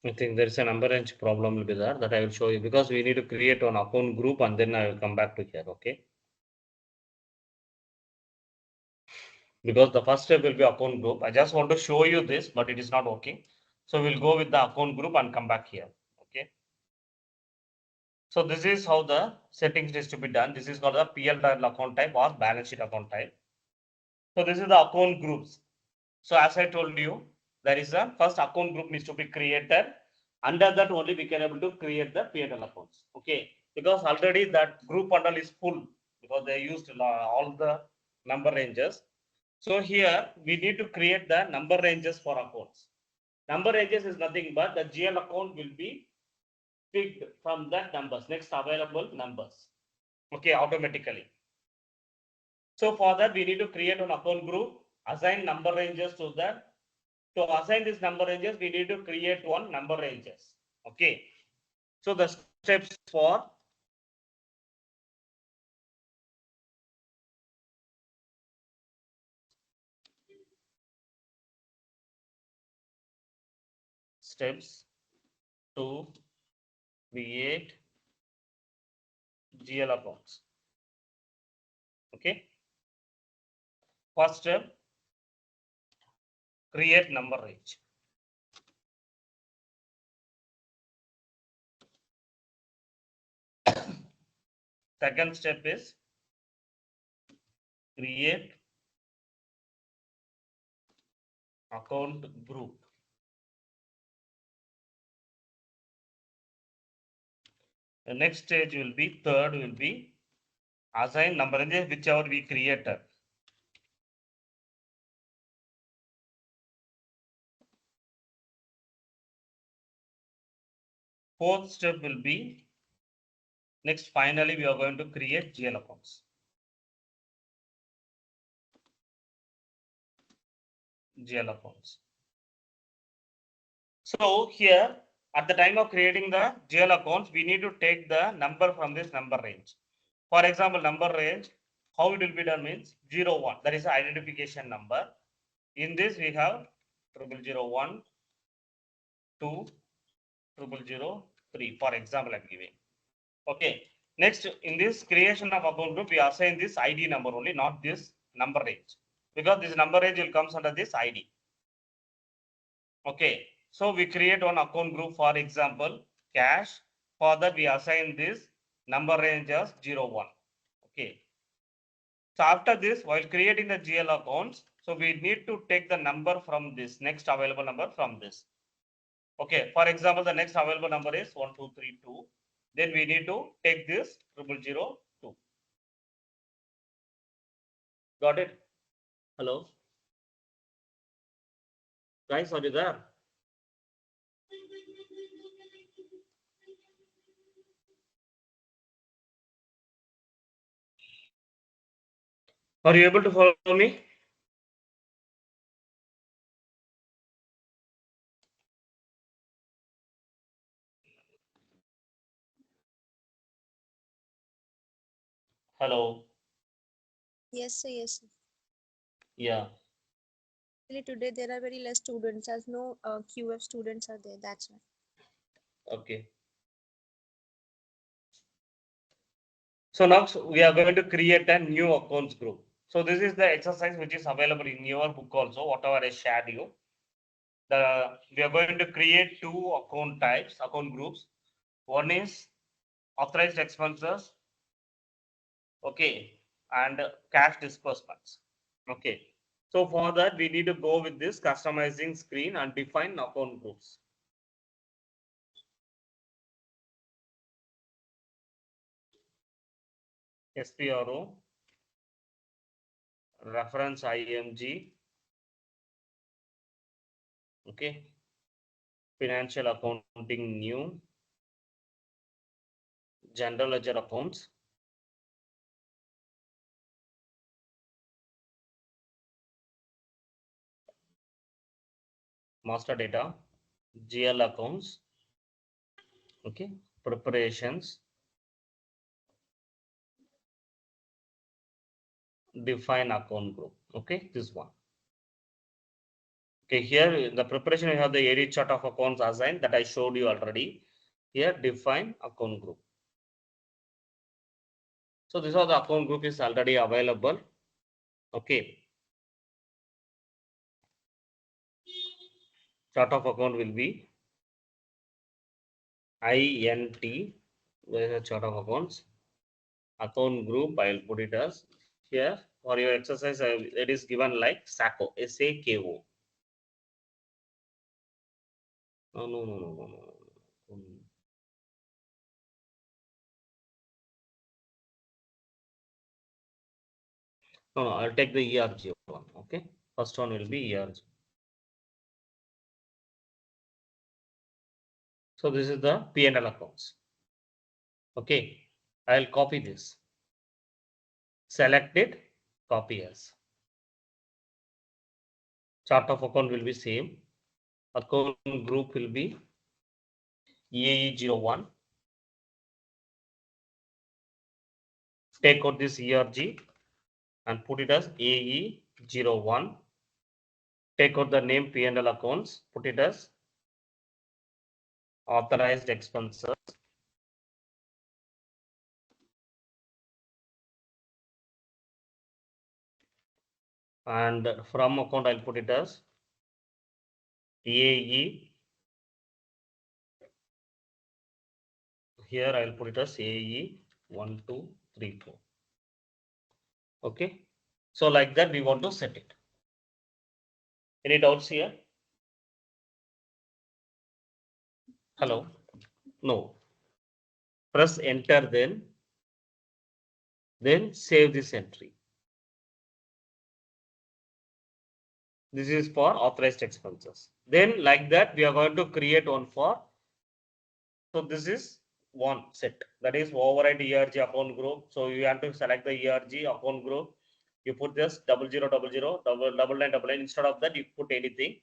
I think there is a number range problem will be there, that I will show you, because we need to create an account group and then I will come back to here. Okay. Because the first step will be account group. I just want to show you this, but it is not working. So we'll go with the account group and come back here. Okay. So this is how the settings needs to be done. This is called the PL account type or balance sheet account type. So this is the account groups. So as I told you, there is a first account group needs to be created. Under that only we can able to create the P&L accounts. Okay. Because already that group bundle is full because they used all the number ranges. So here we need to create the number ranges for accounts. Number ranges is nothing but the GL account will be picked from that numbers, next available numbers. Okay, automatically. So for that we need to create an account group, assign number ranges to that. To assign these number ranges, we need to create one number ranges. Okay. So the steps for steps to create GL accounts. Okay. First step, create number range. Second step is create account group. The next stage will be, third will be assign number range whichever we created. Fourth step will be, next finally we are going to create GL accounts. GL accounts. So here at the time of creating the GL accounts, we need to take the number from this number range. For example, number range, how it will be done means 01, that is identification number. In this we have 0001, 2, 0003, for example I'm giving. Okay. Next, in this creation of account group, we assign this ID number only, not this number range, because this number range will comes under this ID. Okay. So we create one account group, for example, cash. For that, we assign this number range as 01. Okay. So after this, while creating the GL accounts, so we need to take the number from this, next available number from this. Okay. For example, the next available number is 1232. Then we need to take this 0002. Got it? Hello? Guys, are you there? Are you able to follow me? Hello? Yes, sir. Yes, sir. Yeah. Actually, today there are very less students, as no QF students are there. That's why. Okay. So now we are going to create a new accounts group. So this is the exercise which is available in your book also, whatever I shared you. We are going to create two account types, account groups. One is authorized expenses, okay, and cash disbursements. Okay. So for that, we need to go with this customizing screen and define account groups. SPRO, reference IMG, okay, financial accounting new, general ledger accounts, master data, GL accounts, okay, preparations, define account group, okay, this one. Okay, here in the preparation, you have the area chart of accounts assigned that I showed you already. Here, define account group. So this is the account group is already available. Okay. Chart of account will be INT, where is the chart of accounts? Account group, I'll put it as here for your exercise. It is given like SACO, SAKO. No, no, no, no, no, no. No, no, I'll take the ERG one. Okay. First one will be ERG. So this is the P&L accounts. Okay. I'll copy this. Select it, copy as. Chart of account will be same. Account group will be EAE01. Take out this ERG and put it as AE01. Take out the name P&L accounts, put it as authorized expenses. And from account, I'll put it as AE. Here I'll put it as AE 1, 2, 3, 4. Okay. So like that, we want to set it. Any doubts here? Hello? No. Press enter then save this entry. This is for authorized expenses. Then like that, we are going to create one for. So this is one set, that is override ERG account group. So you have to select the ERG account group. You put this 0000 9999. Instead of that, you put anything.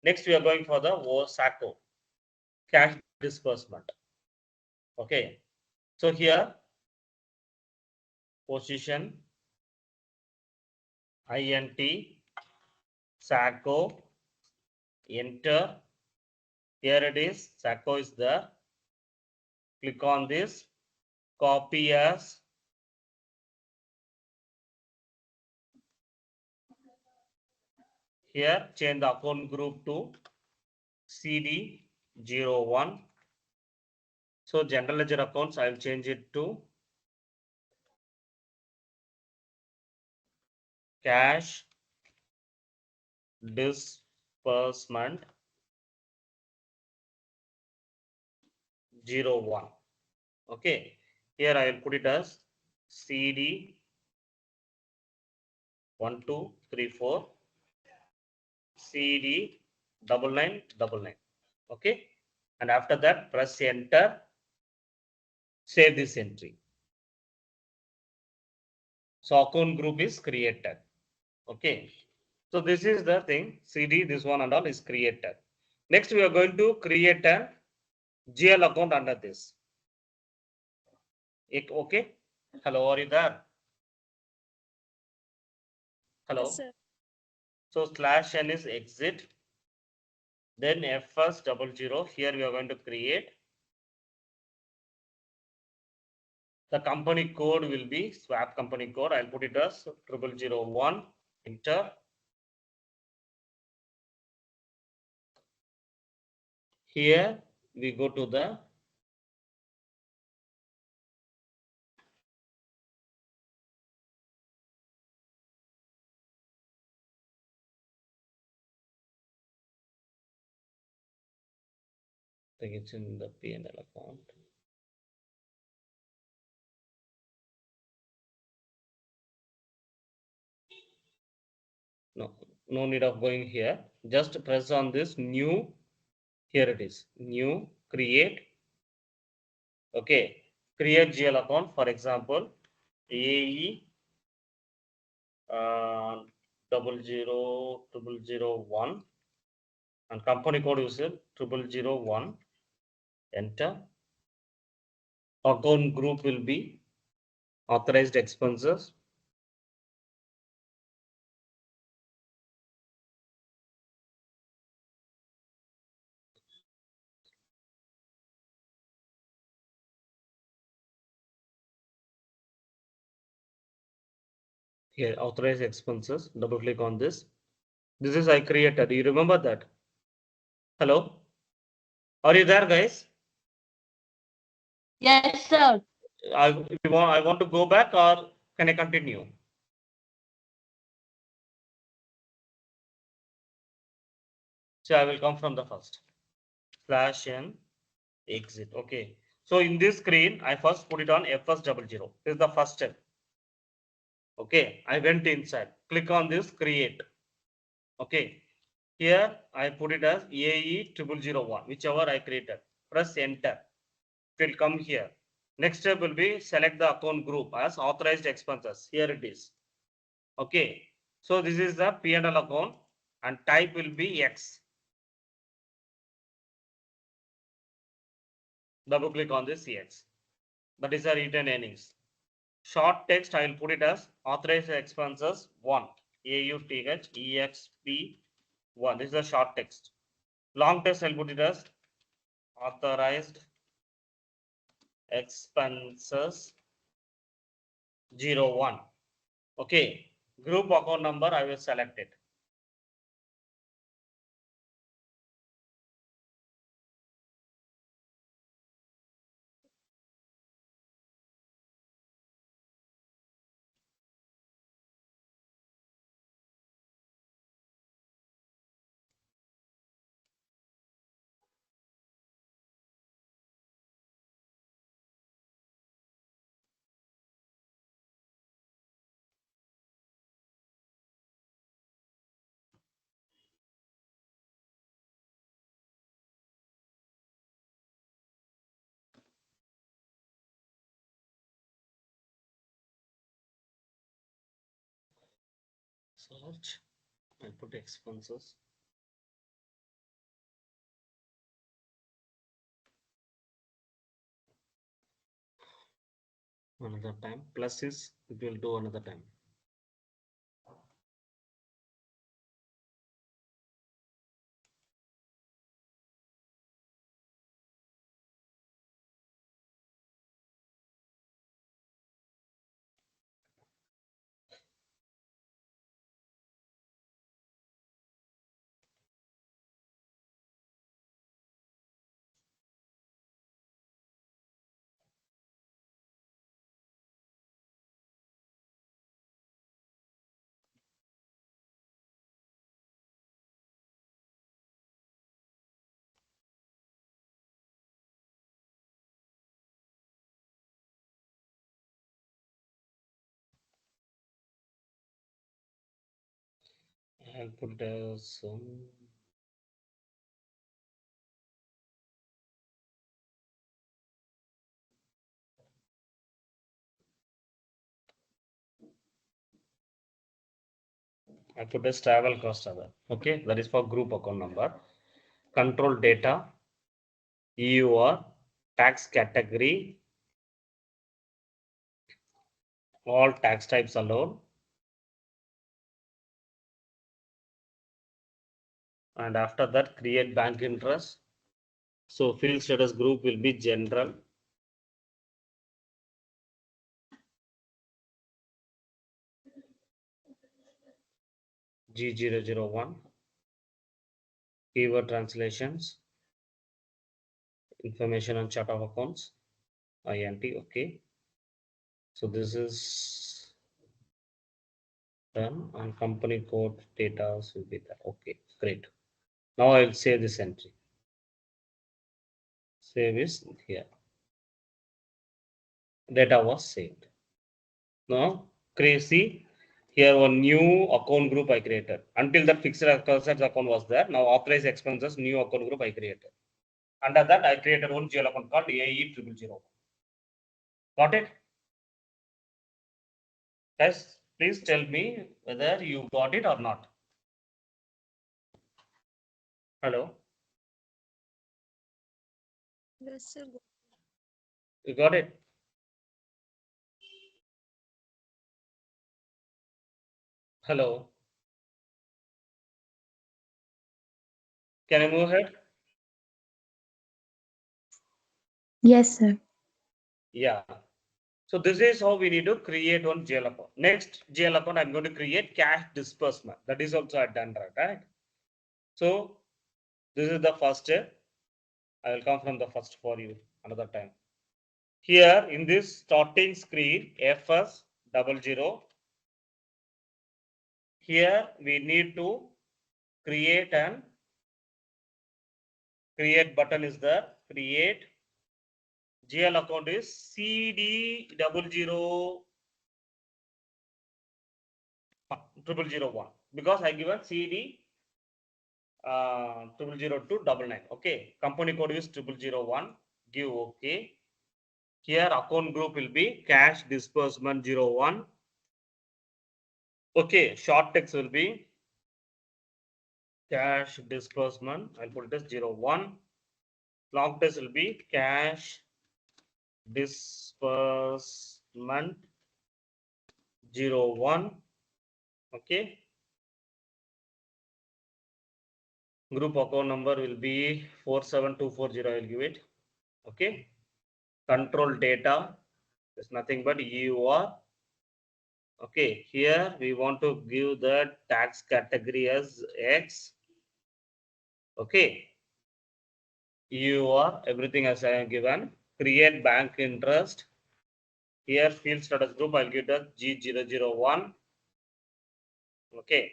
Next, we are going for the SACO, cash disbursement. Okay. So here, position INT SACO, enter. Here it is. SACO is there. Click on this. Copy as. Here, change the account group to CD01. So general ledger accounts, I will change it to cash disbursement 01. Okay. Here I will put it as CD 1234 CD 9999. Okay. And after that, press enter. Save this entry. So account group is created. Okay. So this is the thing. CD, this one and all is created. Next, we are going to create a GL account under this. Okay. Hello, are you there? Hello. Yes, sir. So /n is exit. Then FS00. Here we are going to create. The company code will be swap company code. I'll put it as 0001. Enter. Here we go to the I think it's in the P&L account. No need of going here. Just press on this new. Here it is. New, create. Okay. Create GL account. For example, AE 000001 and company code is 0001. Enter. Account group will be authorized expenses. Here, authorized expenses. Double click on this. This is I created. You remember that? Hello? Are you there, guys? Yes, sir. I want to go back or can I continue? So I will come from the first. /n exit. Okay. So in this screen, I first put it on FS00. This is the first step. Okay. I went inside. Click on this create. Okay. Here I put it as AE0001, whichever I created. Press enter. It will come here. Next step will be select the account group as authorized expenses. Here it is. Okay. So this is the P&L account and type will be X. Double click on this X. That is the return earnings. Short text, I will put it as authorized expenses 1. AUTHEXP 1. This is the short text. Long text, I will put it as authorized expenses 01. Okay. Group account number, I will select it. Search. I put expenses. Another time. Plus is it will do another time. I'll put some. I put as travel cost other. Okay, that is for group account number. Control data, EUR, tax category, all tax types allowed. And after that, create bank interest. So field status group will be general. G001. Keyword translations. Information on chart of accounts. INT. Okay. So this is done, and company code data will be there. Okay, great. Now I'll save this entry. Save is here. Data was saved. Now crazy. Here one new account group I created. Until that fixed assets account was there. Now authorized expenses new account group I created. Under that I created one GL account called AE000. Got it? Guys, please tell me whether you got it or not. Hello, Yes, sir. you got it? Hello, can I move ahead? Yes, sir. Yeah. So this is how we need to create one GL account. Next GL account, I'm going to create cash disbursement. That is also I've done right? So this is the first step. I will come from the first for you another time. Here in this starting screen, FS00. Here we need to create an create button is there. Create GL account is CD0001 because I given CD 000299. Okay, company code is 0001. Give okay. Here account group will be cash disbursement 01. Okay, short text will be cash disbursement. I'll put it as 01. Long text will be cash disbursement 01. Okay. Group account number will be 47240. I will give it. Okay. Control data is nothing but EUR. Okay, here we want to give the tax category as X. Okay, EUR, everything as I have given. Create bank interest. Here field status group, I'll give the G001. Okay.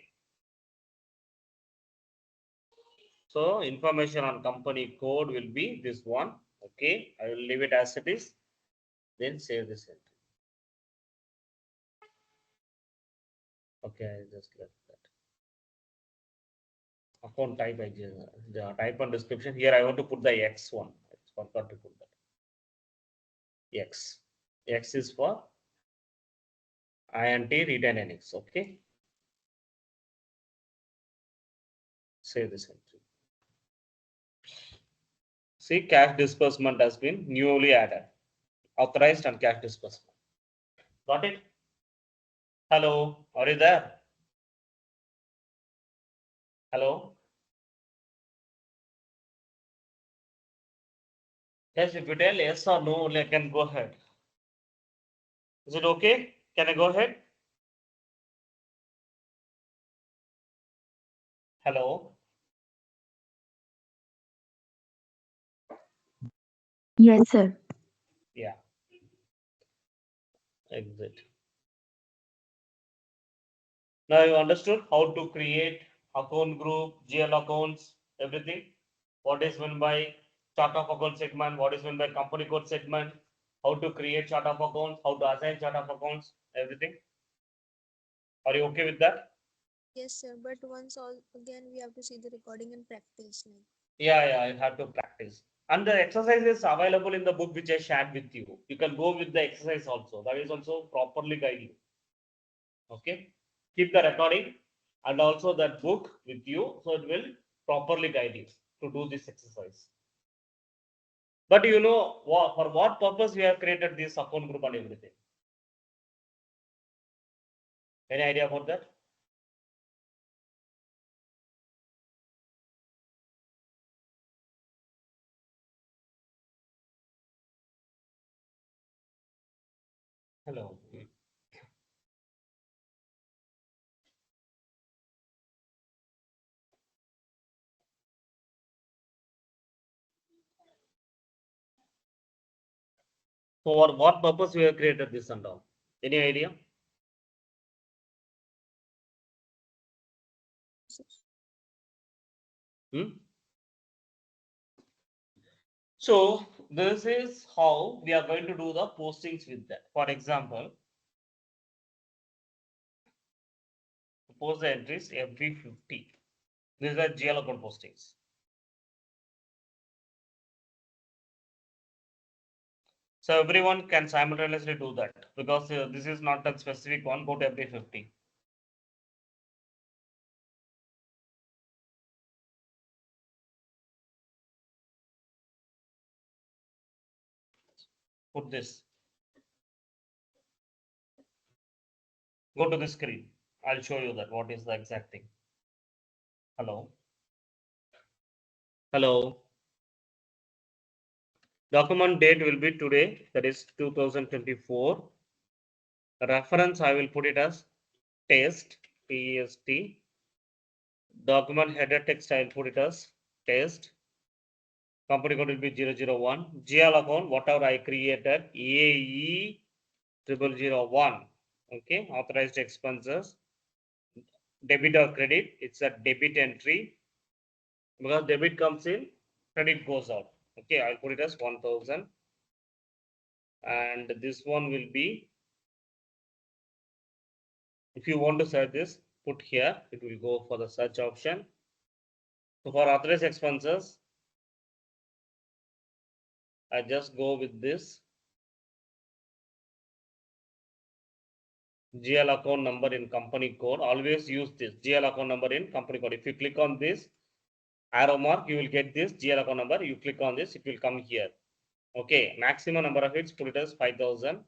So information on company code will be this one. Okay, I will leave it as it is. Then save this entry. Okay, I just left that. Account type, I just the type and description. Here I want to put the X one. I forgot to put that. X. X is for INT return earnings. Okay. Say this entry. See, cash disbursement has been newly added. Authorized and cash disbursement. Got it? Hello, are you there? Hello? Yes, if you tell yes or no, I can go ahead. Is it okay? Can I go ahead? Hello? Yes, sir. Yeah, exit. Now you understood how to create account group, GL accounts, everything. What is meant by chart of account segment, what is meant by company code segment, how to create chart of accounts, how to assign chart of accounts, everything. Are you okay with that? Yes, sir. But once all again we have to see the recording and practice. Like, Yeah, I have to practice. And the exercise is available in the book which I shared with you. You can go with the exercise also. That is also properly guide you. Okay. Keep the recording and also that book with you, so it will properly guide you to do this exercise. But you know what, for what purpose we have created this account group and everything? Any idea about that? Hello. For what purpose we have created this and all? Any idea? Hmm? So this is how we are going to do the postings with that. For example, post the entries every 50. These are GL account postings. So everyone can simultaneously do that because this is not a specific one. Go to every 50. Put this. Go to the screen. I'll show you that what is the exact thing. Hello. Hello. Document date will be today, that is 2024. Reference I will put it as test, TEST. Document header text I will put it as test. Company code will be 001. GL account, whatever I created, AE 0001. Okay, authorized expenses. Debit or credit, it's a debit entry. Because debit comes in, credit goes out. Okay, I'll put it as 1000. And this one will be, if you want to search this, put here, it will go for the search option. So for authorized expenses, I just go with this GL account number in company code. Always use this GL account number in company code. If you click on this arrow mark, you will get this GL account number. You click on this, it will come here. Okay, maximum number of hits, put it as 5000.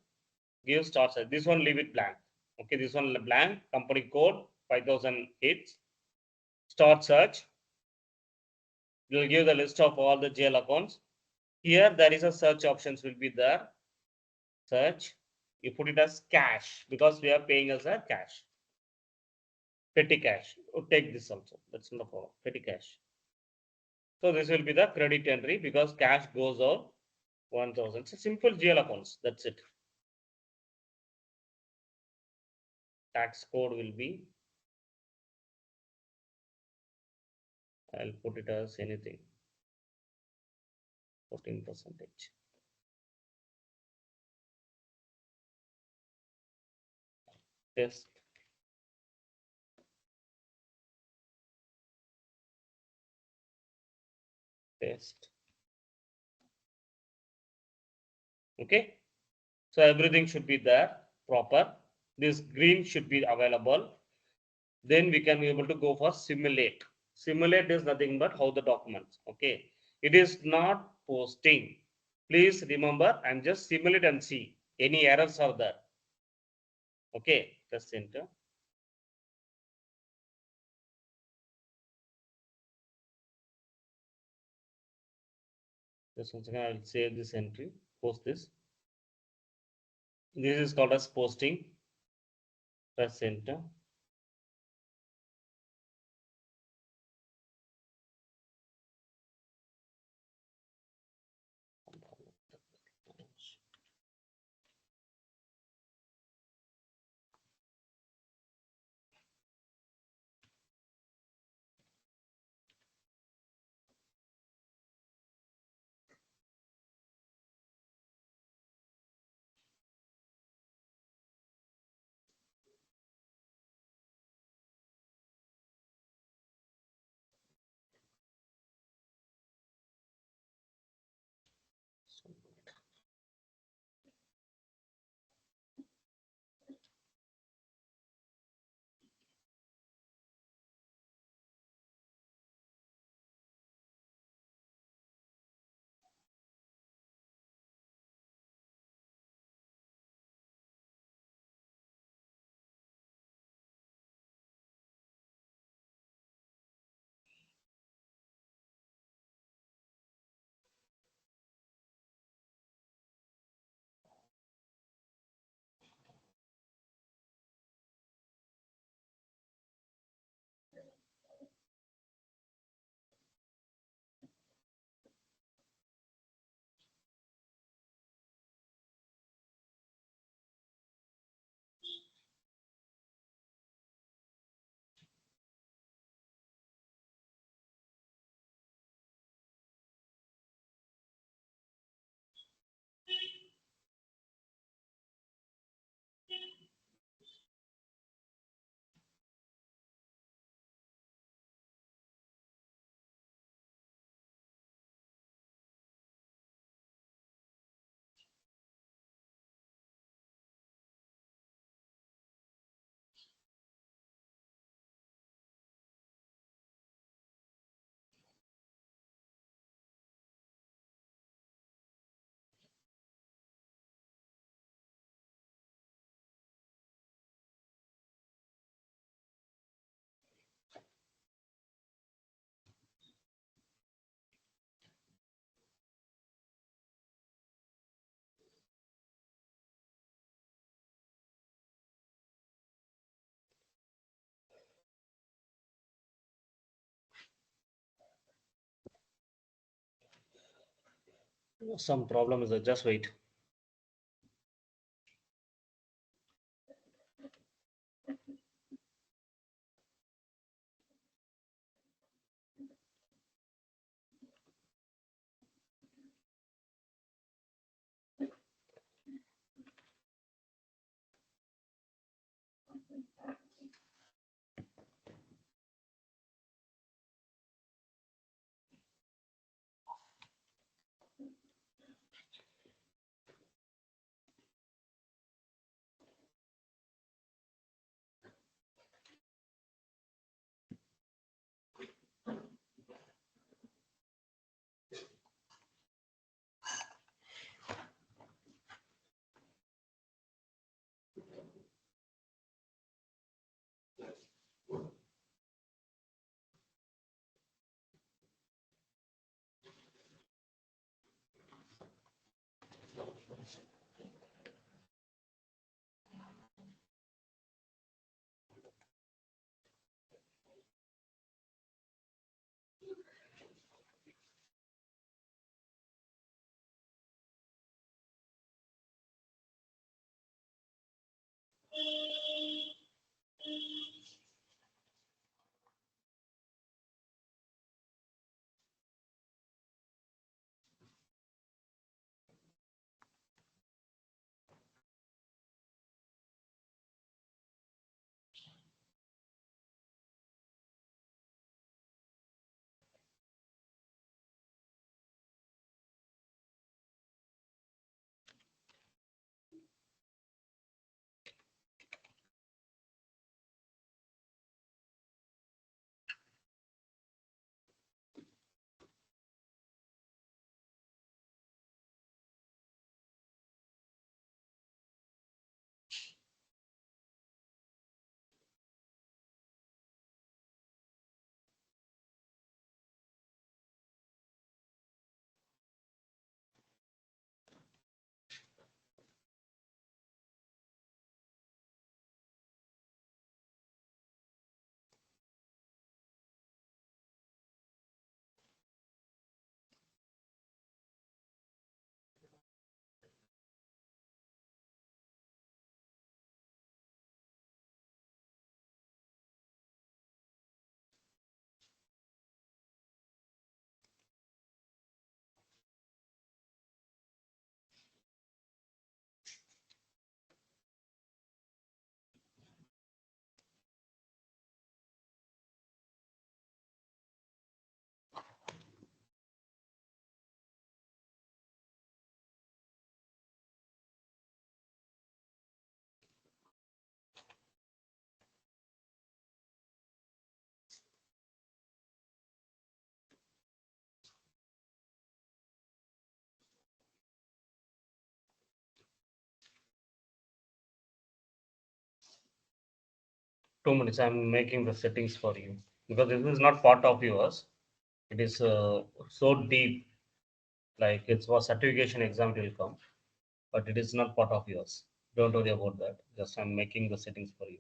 Give start search. This one leave it blank. Okay, this one blank. Company code 5000 hits. Start search. It will give the list of all the GL accounts. Here there is a search options will be there. Search. You put it as cash because we are paying as a cash. Petty cash. Oh, take this also. That's not a problem. Petty cash. So this will be the credit entry because cash goes out 1000. So simple GL accounts. That's it. Tax code will be, I'll put it as anything. 14%. Test. Test. Okay. So everything should be there proper. This green should be available. Then we can be able to go for simulate. Simulate is nothing but how the documents. Okay. It is not posting. Please remember, I'm just simulate and see any errors are there. Okay. Just enter. Just once again, I will save this entry, post this. This is called as posting. Press enter. Some problem is there. Just wait. 2 minutes. I'm making the settings for you because this is not part of yours. It is so deep, like it's for certification exam it will come, but it is not part of yours. Don't worry about that. Just I'm making the settings for you.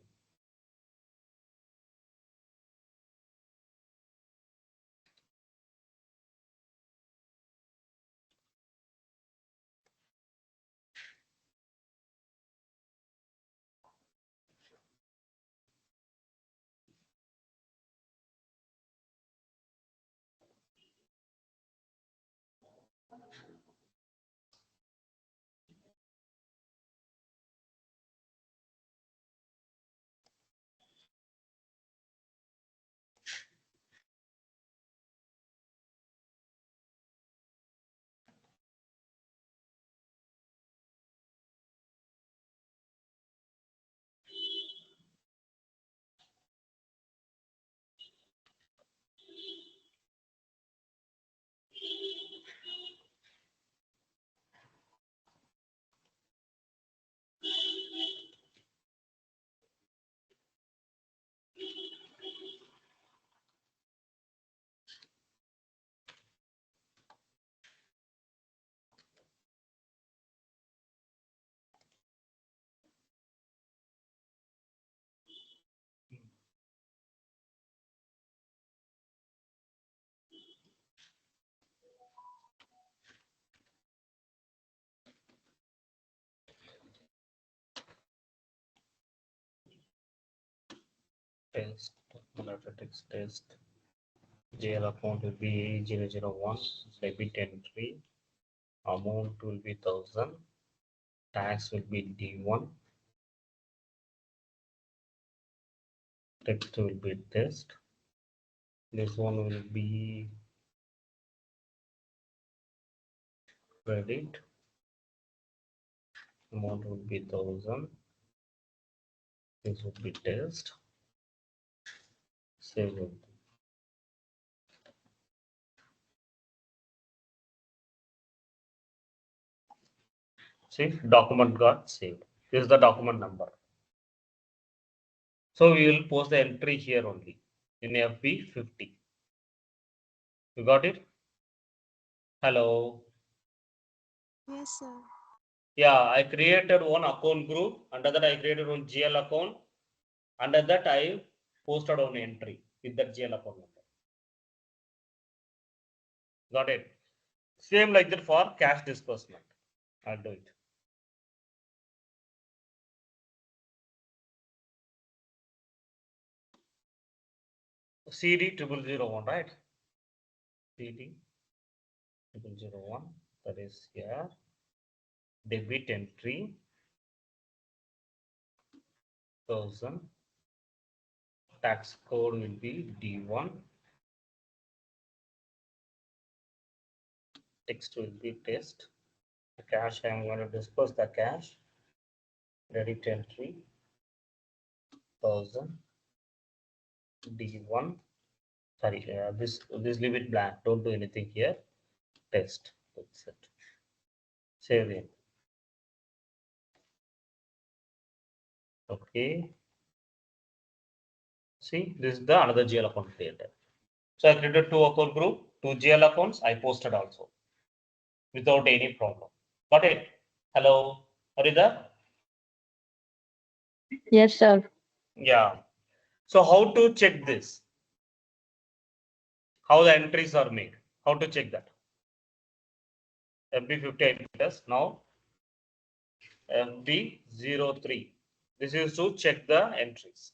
Test analytics test. JL account will be 001, debit entry, amount will be 1000, tax will be D1, text will be test. This one will be credit, amount will be 1000. This would be test. Save it. See, document got saved. This is the document number. So we will post the entry here only in FB50. You got it? Hello. Yes, sir. Yeah, I created one account group. Under that, I created one GL account. Under that, I posted one entry with that GL account number. Got it? Same like that for cash disbursement. I'll do it. CD 0001, right? CD 0001. That is here. Debit entry 1000. Tax code will be D1. Text will be test. The cash, I am going to disperse the cash. Credit entry 1000. D1. Sorry, this leave it blank. Don't do anything here. Test. That's it. Save it. Okay. See, this is the another GL account created. So I created two account group, two GL accounts. I posted also without any problem. Got it? Hello, are you there? Yes, sir. Yeah. So how to check this? How the entries are made? How to check that? FB50 plus now FB03. This is to check the entries.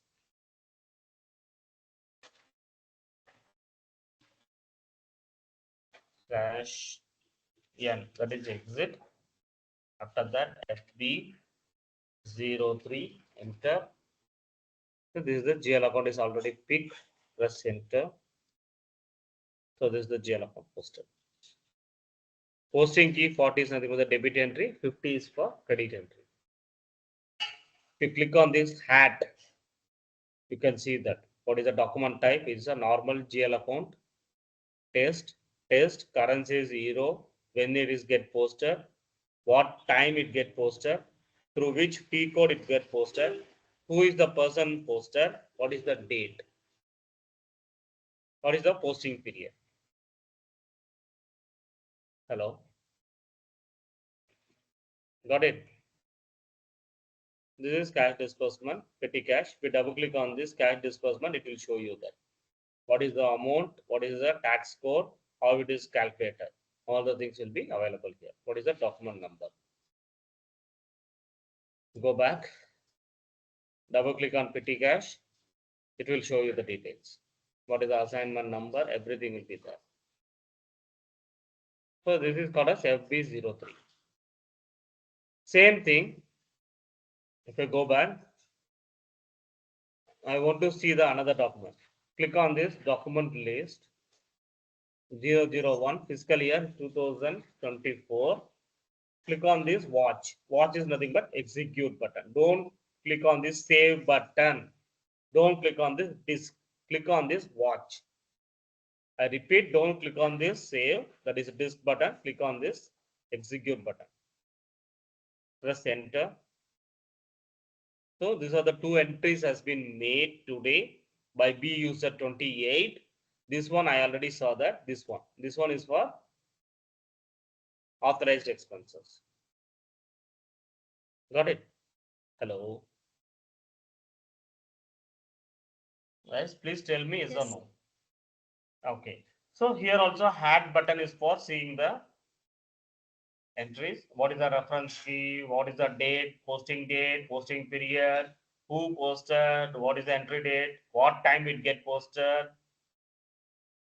Slash N, that is exit. After that FB03, enter. So this is the GL account is already picked. Press enter. So this is the GL account posted. Posting key 40 is nothing but the debit entry, 50 is for credit entry. If you click on this hat, you can see that what is the document type. It's a normal GL account. Test currency is euro. When it is get posted, what time it get posted, through which P code it get posted, who is the person posted, What is the date? What is the posting period? Hello? Got it? This is cash disbursement, petty cash. If you double click on this cash disbursement, it will show you that. What is the amount? What is the tax code? How it is calculated? All the things will be available here. What is the document number? Go back, double click on petty cash. It will show you the details. What is the assignment number? Everything will be there. So this is called as FB03. Same thing. If I go back, I want to see the another document. Click on this document list 001 fiscal year 2024. Click on this watch. Watch is nothing but execute button. Don't click on this save button. Don't click on this disk. Click on this watch. I repeat, don't click on this save, that is disk button. Click on this execute button. Press enter. So these are the two entries has been made today by B user 28. This one I already saw that. This one is for authorized expenses. Got it? Hello. Guys, please tell me yes or Yes. no. Okay. So here also add button is for seeing the entries. What is the reference key? What is the date, posting period, who posted, what is the entry date, what time it get posted,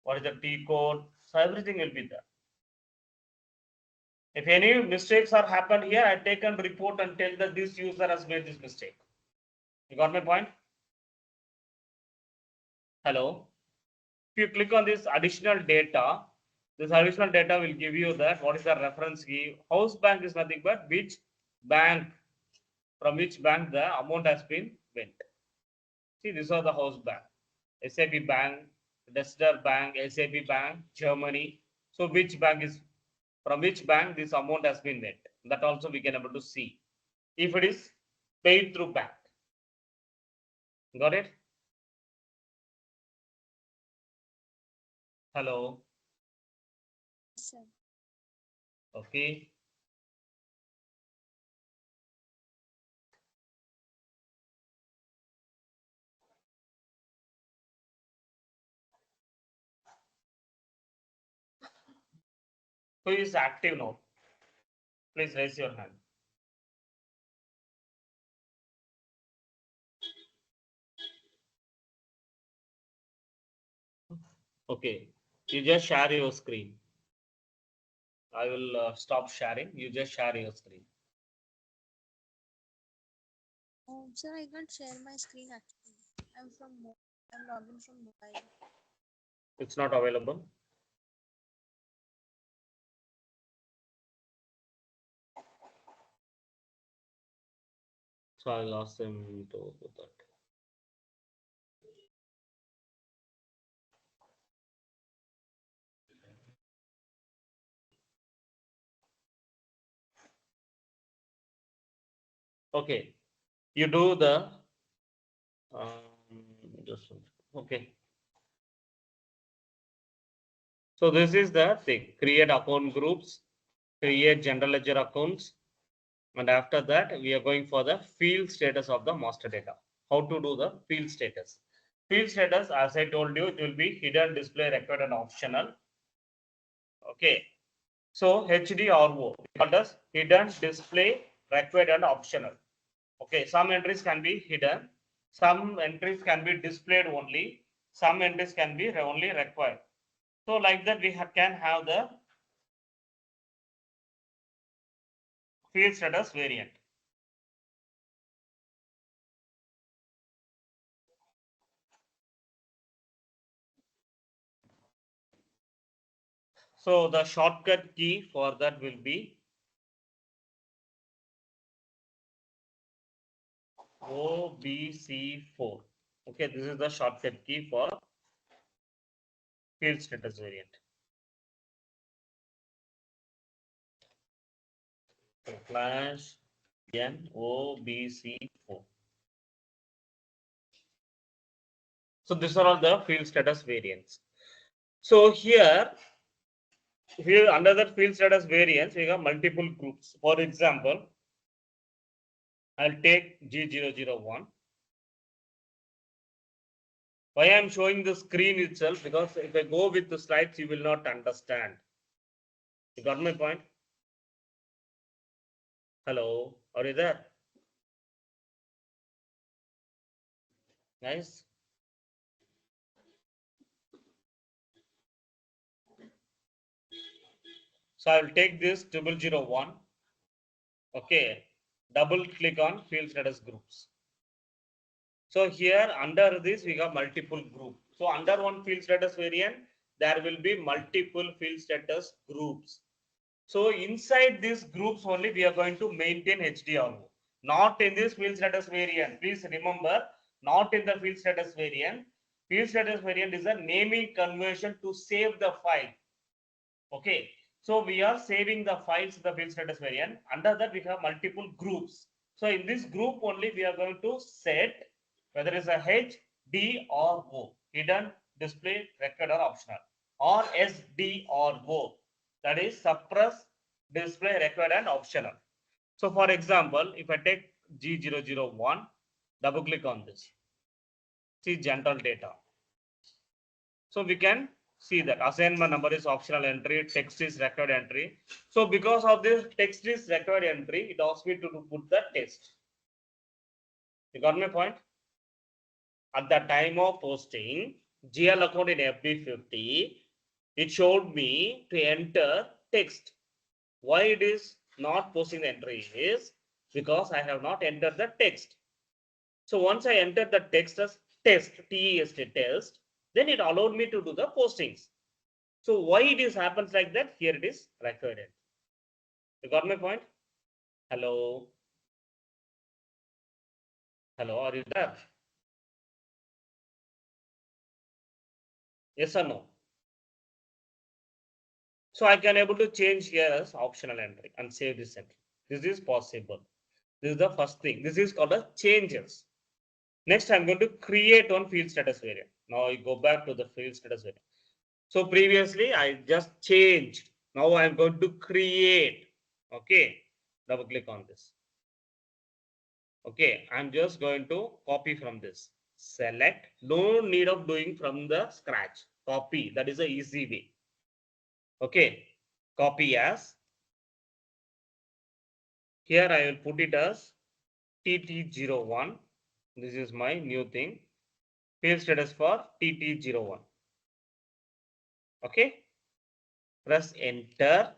what is the T code. So everything will be there. If any mistakes are happened here, I take and report and tell that this user has made this mistake. You got my point? Hello. If you click on this additional data will give you that what is the reference key. House bank is nothing but which bank, from which bank the amount has been went. See, these are the house bank. SAP bank, Dester bank, SAP bank, Germany. So which bank is, from which bank this amount has been went. That also we can able to see. If it is paid through bank. Got it? Hello. Sir. Okay. Who is active now? Please raise your hand. Okay. You just share your screen. I will stop sharing. You just share your screen. Oh, sir, I can't share my screen actually. I'm logged in from mobile. It's not available. So I'll ask them to do that. Okay. You do the just okay. So this is the thing. Create account groups, create general ledger accounts, and after that we are going for the field status of the master data. How to do the field status? Field status, as I told you, it will be hidden, display, record, and optional. Okay. So HDRO called as hidden, display, required, and optional. Okay, some entries can be hidden, some entries can be displayed only, some entries can be only required. So like that we can have the field status variant. So the shortcut key for that will be OBC4. Okay, this is the shortcut key for field status variant. So flash n OBC4. So these are all the field status variants. So here under the field status variants, we have multiple groups. For example, I'll take G001. Why I am showing the screen itself? Because if I go with the slides, you will not understand. You got my point? Hello, are you there? Nice. So I will take this 0001. Okay. Double click on field status groups. So here under this we have multiple groups. So under one field status variant, there will be multiple field status groups. So inside these groups only we are going to maintain HDRO. Not in this field status variant. Please remember, not in the field status variant. Field status variant is a naming conversion to save the file. Okay. So we are saving the files in the field status variant. Under that we have multiple groups. So in this group only we are going to set whether it's a H, D or O, hidden, display, record or optional, or S, D or O, that is suppress, display, record and optional. So for example, if I take G001, double click on this, see general data. So we can see that assignment number is optional entry, text is record entry. So because of this text is record entry, it asks me to put the text. You got my point? At the time of posting GL account in FB50, it showed me to enter text. Why it is not posting the entry is because I have not entered the text. So once I entered the text as test, TEST test, then it allowed me to do the postings. So why it is happens like that? Here it is recorded. You got my point? Hello. Hello, are you there? Yes or no? So I can able to change here as optional entry and save this entry. This is possible. This is the first thing. This is called as changes. Next, I'm going to create one field status variant. Now I go back to the field status variant. So previously I just changed. Now I'm going to create. Okay. Double click on this. Okay. I'm just going to copy from this. Select. No need of doing from the scratch. Copy. That is the easy way. Okay. Copy as. Here I will put it as TT01. This is my new thing. Field status for TT01. Okay. Press enter.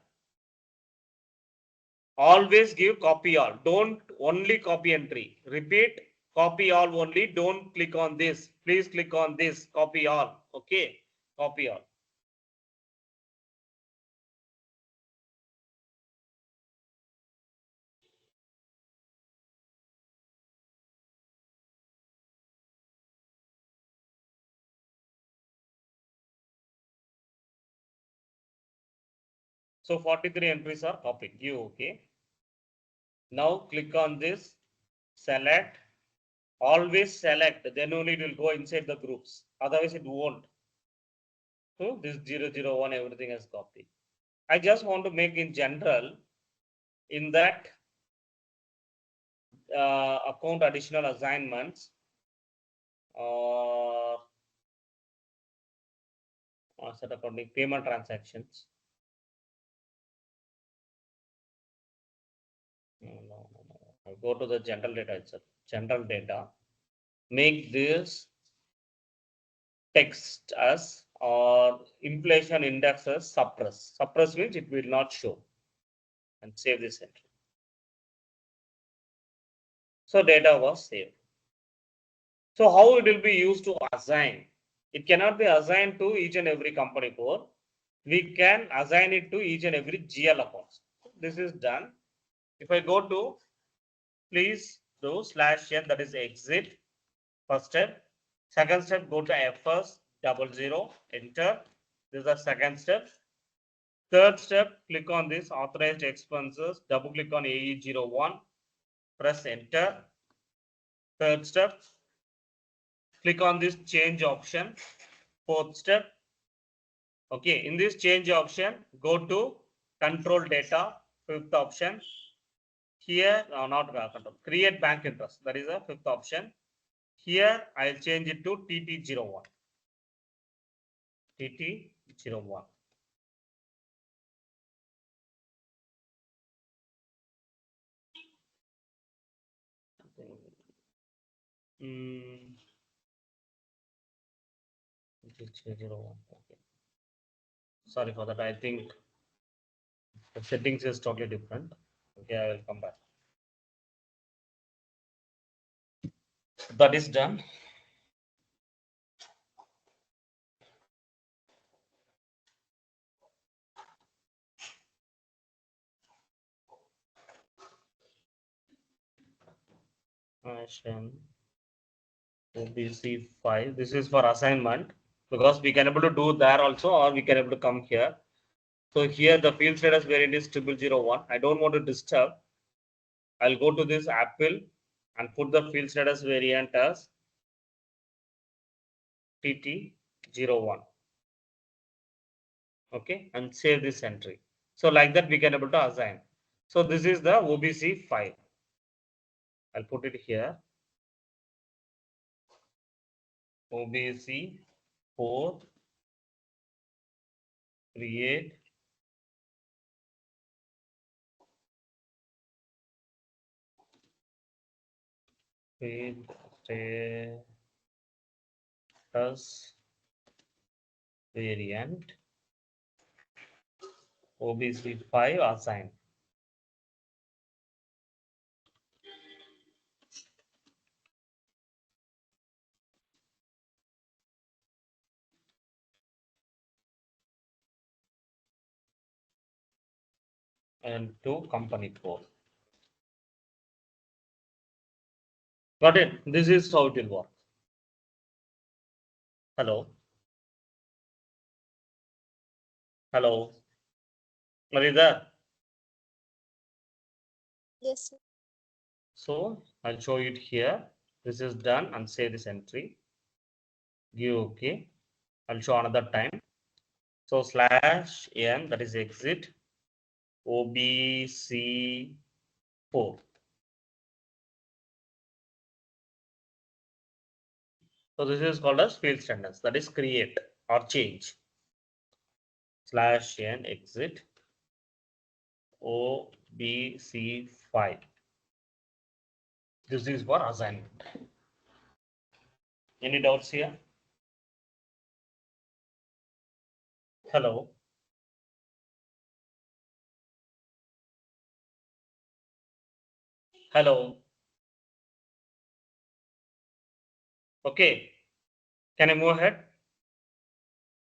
Always give copy all. Don't only copy entry. Repeat, copy all only. Don't click on this. Please click on this. Copy all. Okay. Copy all. So 43 entries are copied. Give okay. Now click on this. Select. Always select. Then only it will go inside the groups. Otherwise it won't. So this 001 everything is copied. I just want to make in general in that account additional assignments or asset accounting payment transactions. No. I'll go to the general data itself. General data. Make this text as or inflation index as suppress. Suppress means it will not show. And save this entry. So data was saved. So how it will be used to assign? It cannot be assigned to each and every company code. We can assign it to each and every GL accounts. This is done. If I go to please do /n, that is exit. First step. Second step, go to FS 00, enter. This is the second step. Third step, click on this authorized expenses, double click on AE01, press enter. Third step, click on this change option, fourth step. Okay, in this change option, go to control data, fifth option. Here, not control, create bank interest. That is the fifth option. Here, I'll change it to TT01. TT01. TT01. Okay. Sorry for that. I think the settings is totally different. Okay, I will come back. That is done. OBC 5. This is for assignment because we can able to do there also, or we can able to come here. So here the field status variant is 0001. I don't want to disturb. I'll go to this Apple and put the field status variant as TT01. Okay, and save this entry. So like that we can able to assign. So this is the OBC 5. I'll put it here. OBC 4. Create field status variant OBC 5 assign. And to company code. Got it? This is how it will work. Hello. Hello. Are you there? Yes, sir. So I'll show it here. This is done and save this entry. Give OK. I'll show another time. So /n, that is exit OBC 4. So this is called as field standards, that is create or change. /n exit OBC 5. This is for assignment. Any doubts here? Hello. Hello. Okay. Can I move ahead?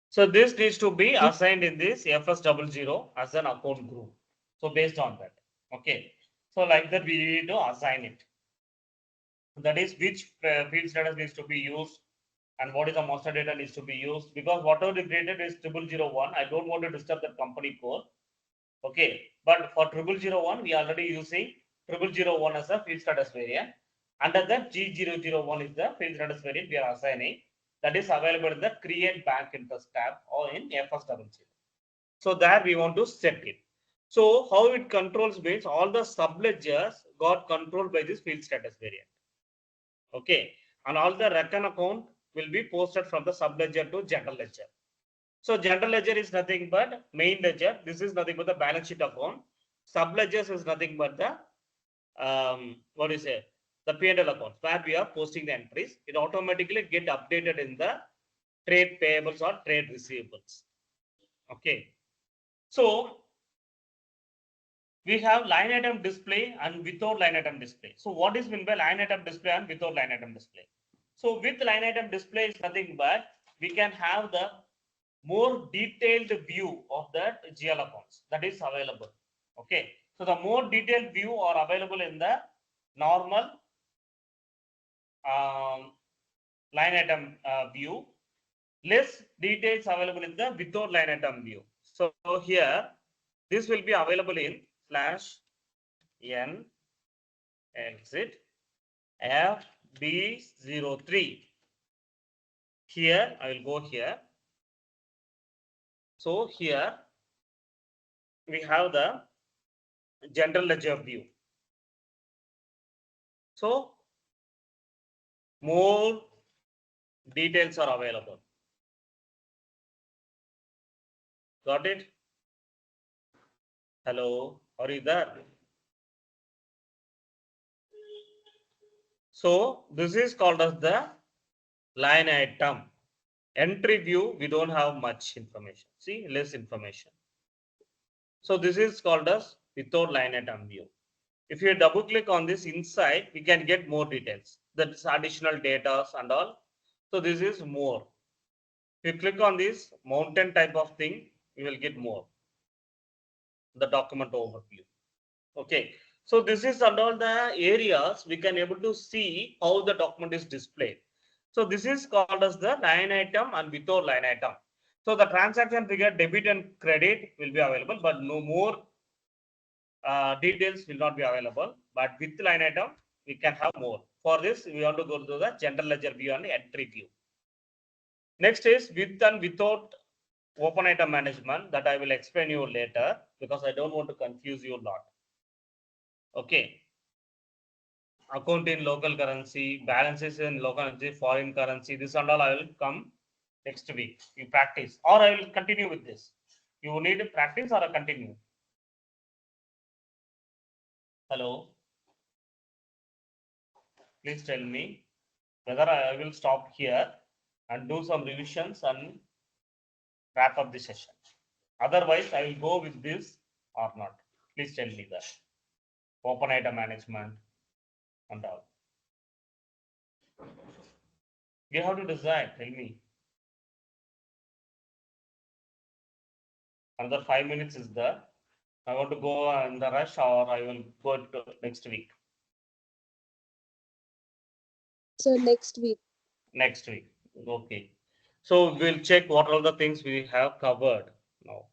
So this needs to be assigned in this FS00 as an account group. So based on that. Okay. So like that we need to assign it. That is which field status needs to be used and what is the master data needs to be used, because whatever we created is 0001. I don't want to disturb that company core. Okay. But for 0001, we are already using 0001 as a field status variant. Under that G001 is the field status variant we are assigning. That is available in the create bank interest tab or in FS00. So there we want to set it. So how it controls means all the subledgers got controlled by this field status variant. Okay. And all the reckon account will be posted from the subledger to general ledger. So general ledger is nothing but main ledger. This is nothing but the balance sheet account. Subledgers is nothing but the what do you say, the P&L account where we are posting the entries. It automatically get updated in the trade payables or trade receivables. Okay. So we have line item display and without line item display. So what is meant by line item display and without line item display? So with line item display is nothing but we can have the more detailed view of that GL accounts that is available. Okay. So the more detailed view are available in the normal line item view, less details available in the without line item view. So here this will be available in /n exit FB03. here I will go here. So here we have the general ledger view. So more details are available. Got it? Hello, are you there? So this is called as the line item. Entry view, we don't have much information. See, less information. So this is called as without line item view. If you double click on this inside, we can get more details. That's additional data and all. So this is more. If you click on this mountain type of thing, you will get more. The document overview. Okay. So this is and all the areas we can able to see how the document is displayed. So this is called as the line item and without line item. So the transaction figure debit and credit will be available, but no more details will not be available. But with line item, we can have more. For this, we want to go to the general ledger view and entry view. Next is with and without open item management that I will explain you later because I don't want to confuse you a lot. Okay. Account in local currency, balances in local currency, foreign currency, this and all I will come next week. You practice or I will continue with this. You need to practice or continue. Hello. Please tell me whether I will stop here and do some revisions and wrap up the session. Otherwise, I will go with this or not. Please tell me that. Open item management and all. You have to decide. Tell me. Another 5 minutes is there. I want to go in the rush or I will go to next week. So next week. Next week. Okay. So we'll check what are the things we have covered now.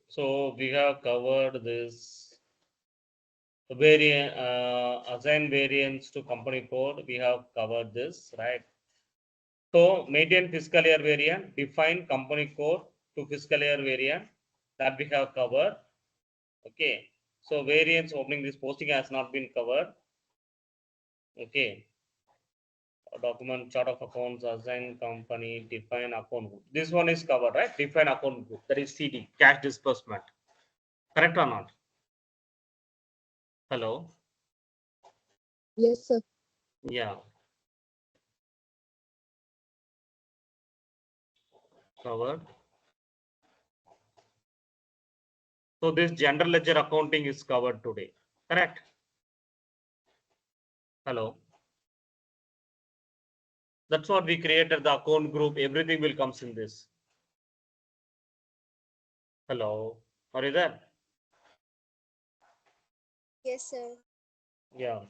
So we have covered this variant, assign variants to company code. We have covered this, right? So maintain fiscal year variant, define company code to fiscal year variant that we have covered. Okay. So variance opening this posting has not been covered. Okay. Document chart of accounts, assign company, define account group. This one is covered, right? Define account group. That is CD, cash disbursement. Correct or not? Hello. Yes, sir. Yeah. Covered. So this general ledger accounting is covered today. Correct. Hello. That's what we created the account group. Everything will comes in this. Hello. Are you there? Yes, sir. Yeah.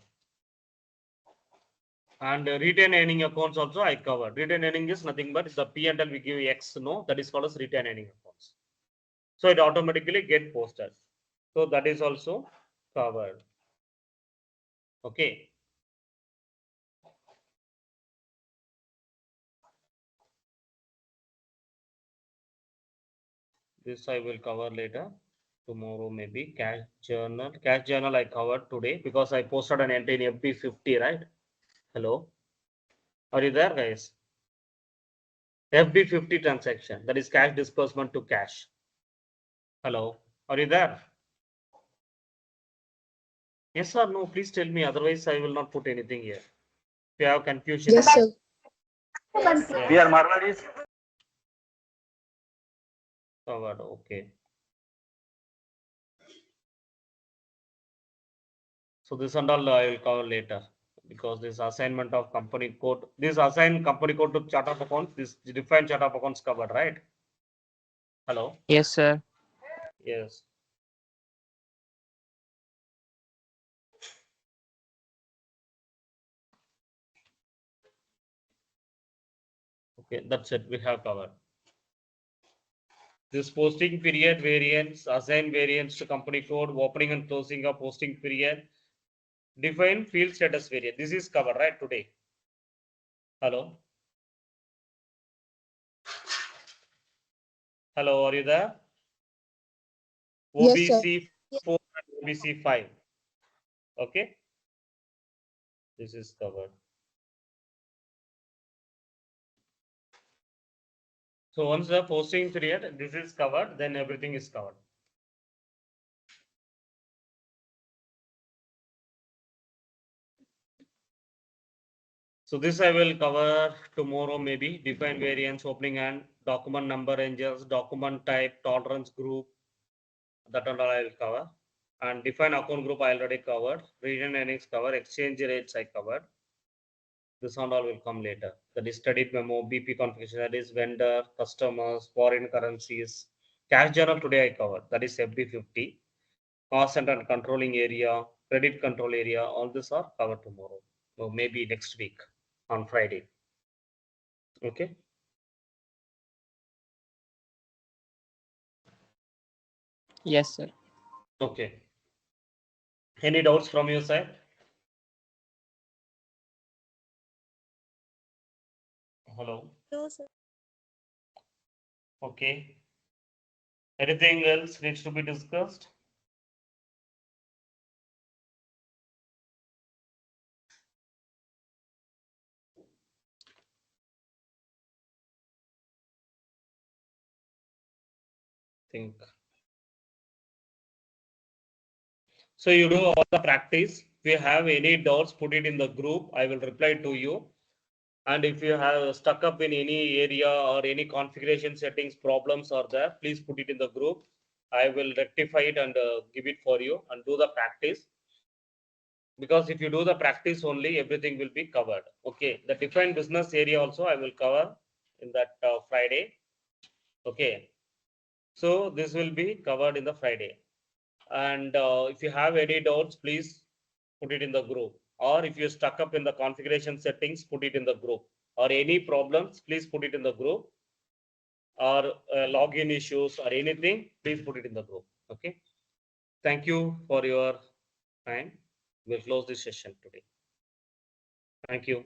And retain earning accounts also I covered. Retain earning is nothing but the P&L we give X, no, that is called as retain earning accounts. So it automatically get posted. So that is also covered. Okay. This I will cover later. Tomorrow maybe cash journal. Cash journal I covered today because I posted an entry in FB50, right? Hello. Are you there, guys? FB50 transaction, that is cash disbursement to cash. Hello. Are you there? Yes or no? Please tell me. Otherwise, I will not put anything here. If you have confusion. Yes, sir. We are Marwadis. Covered. Okay. So this and all I will cover later, because this assignment of company code, this assign company code to chart of accounts, this define chart of accounts covered, right? Hello. Yes, sir. Yes. Okay, that's it. We have covered. This posting period variance, assign variance to company code, opening and closing of posting period, define field status variant. This is covered, right, today? Hello. Hello, are you there? Yes, sir. OBC 4 and OBC 5. Okay. This is covered. So once the posting period, this is covered, then everything is covered. So this I will cover tomorrow, maybe define variance, opening and document number ranges, document type, tolerance group, that and all I will cover. And define account group I already covered, region earnings cover, exchange rates I covered. This and all will come later. That is studied memo, BP configuration, that is vendor, customers, foreign currencies. Cash journal today I covered, that is FB50. Cost center and controlling area, credit control area, all this are covered tomorrow. Or maybe next week on Friday. Okay. Yes, sir. Okay. Any doubts from your side? Hello. No, sir. Okay. Anything else needs to be discussed? Think. So you do all the practice. If you have any doubts, put it in the group. I will reply to you. And if you have stuck up in any area or any configuration settings problems are there, please put it in the group. I will rectify it and give it for you and do the practice. Because if you do the practice only, everything will be covered. Okay. The defined business area also I will cover in that Friday. Okay. So this will be covered in the Friday. And if you have any doubts, please put it in the group. Or if you're stuck up in the configuration settings, put it in the group. Or any problems, please put it in the group. Or login issues or anything, please put it in the group. Okay. Thank you for your time. We'll close this session today. Thank you.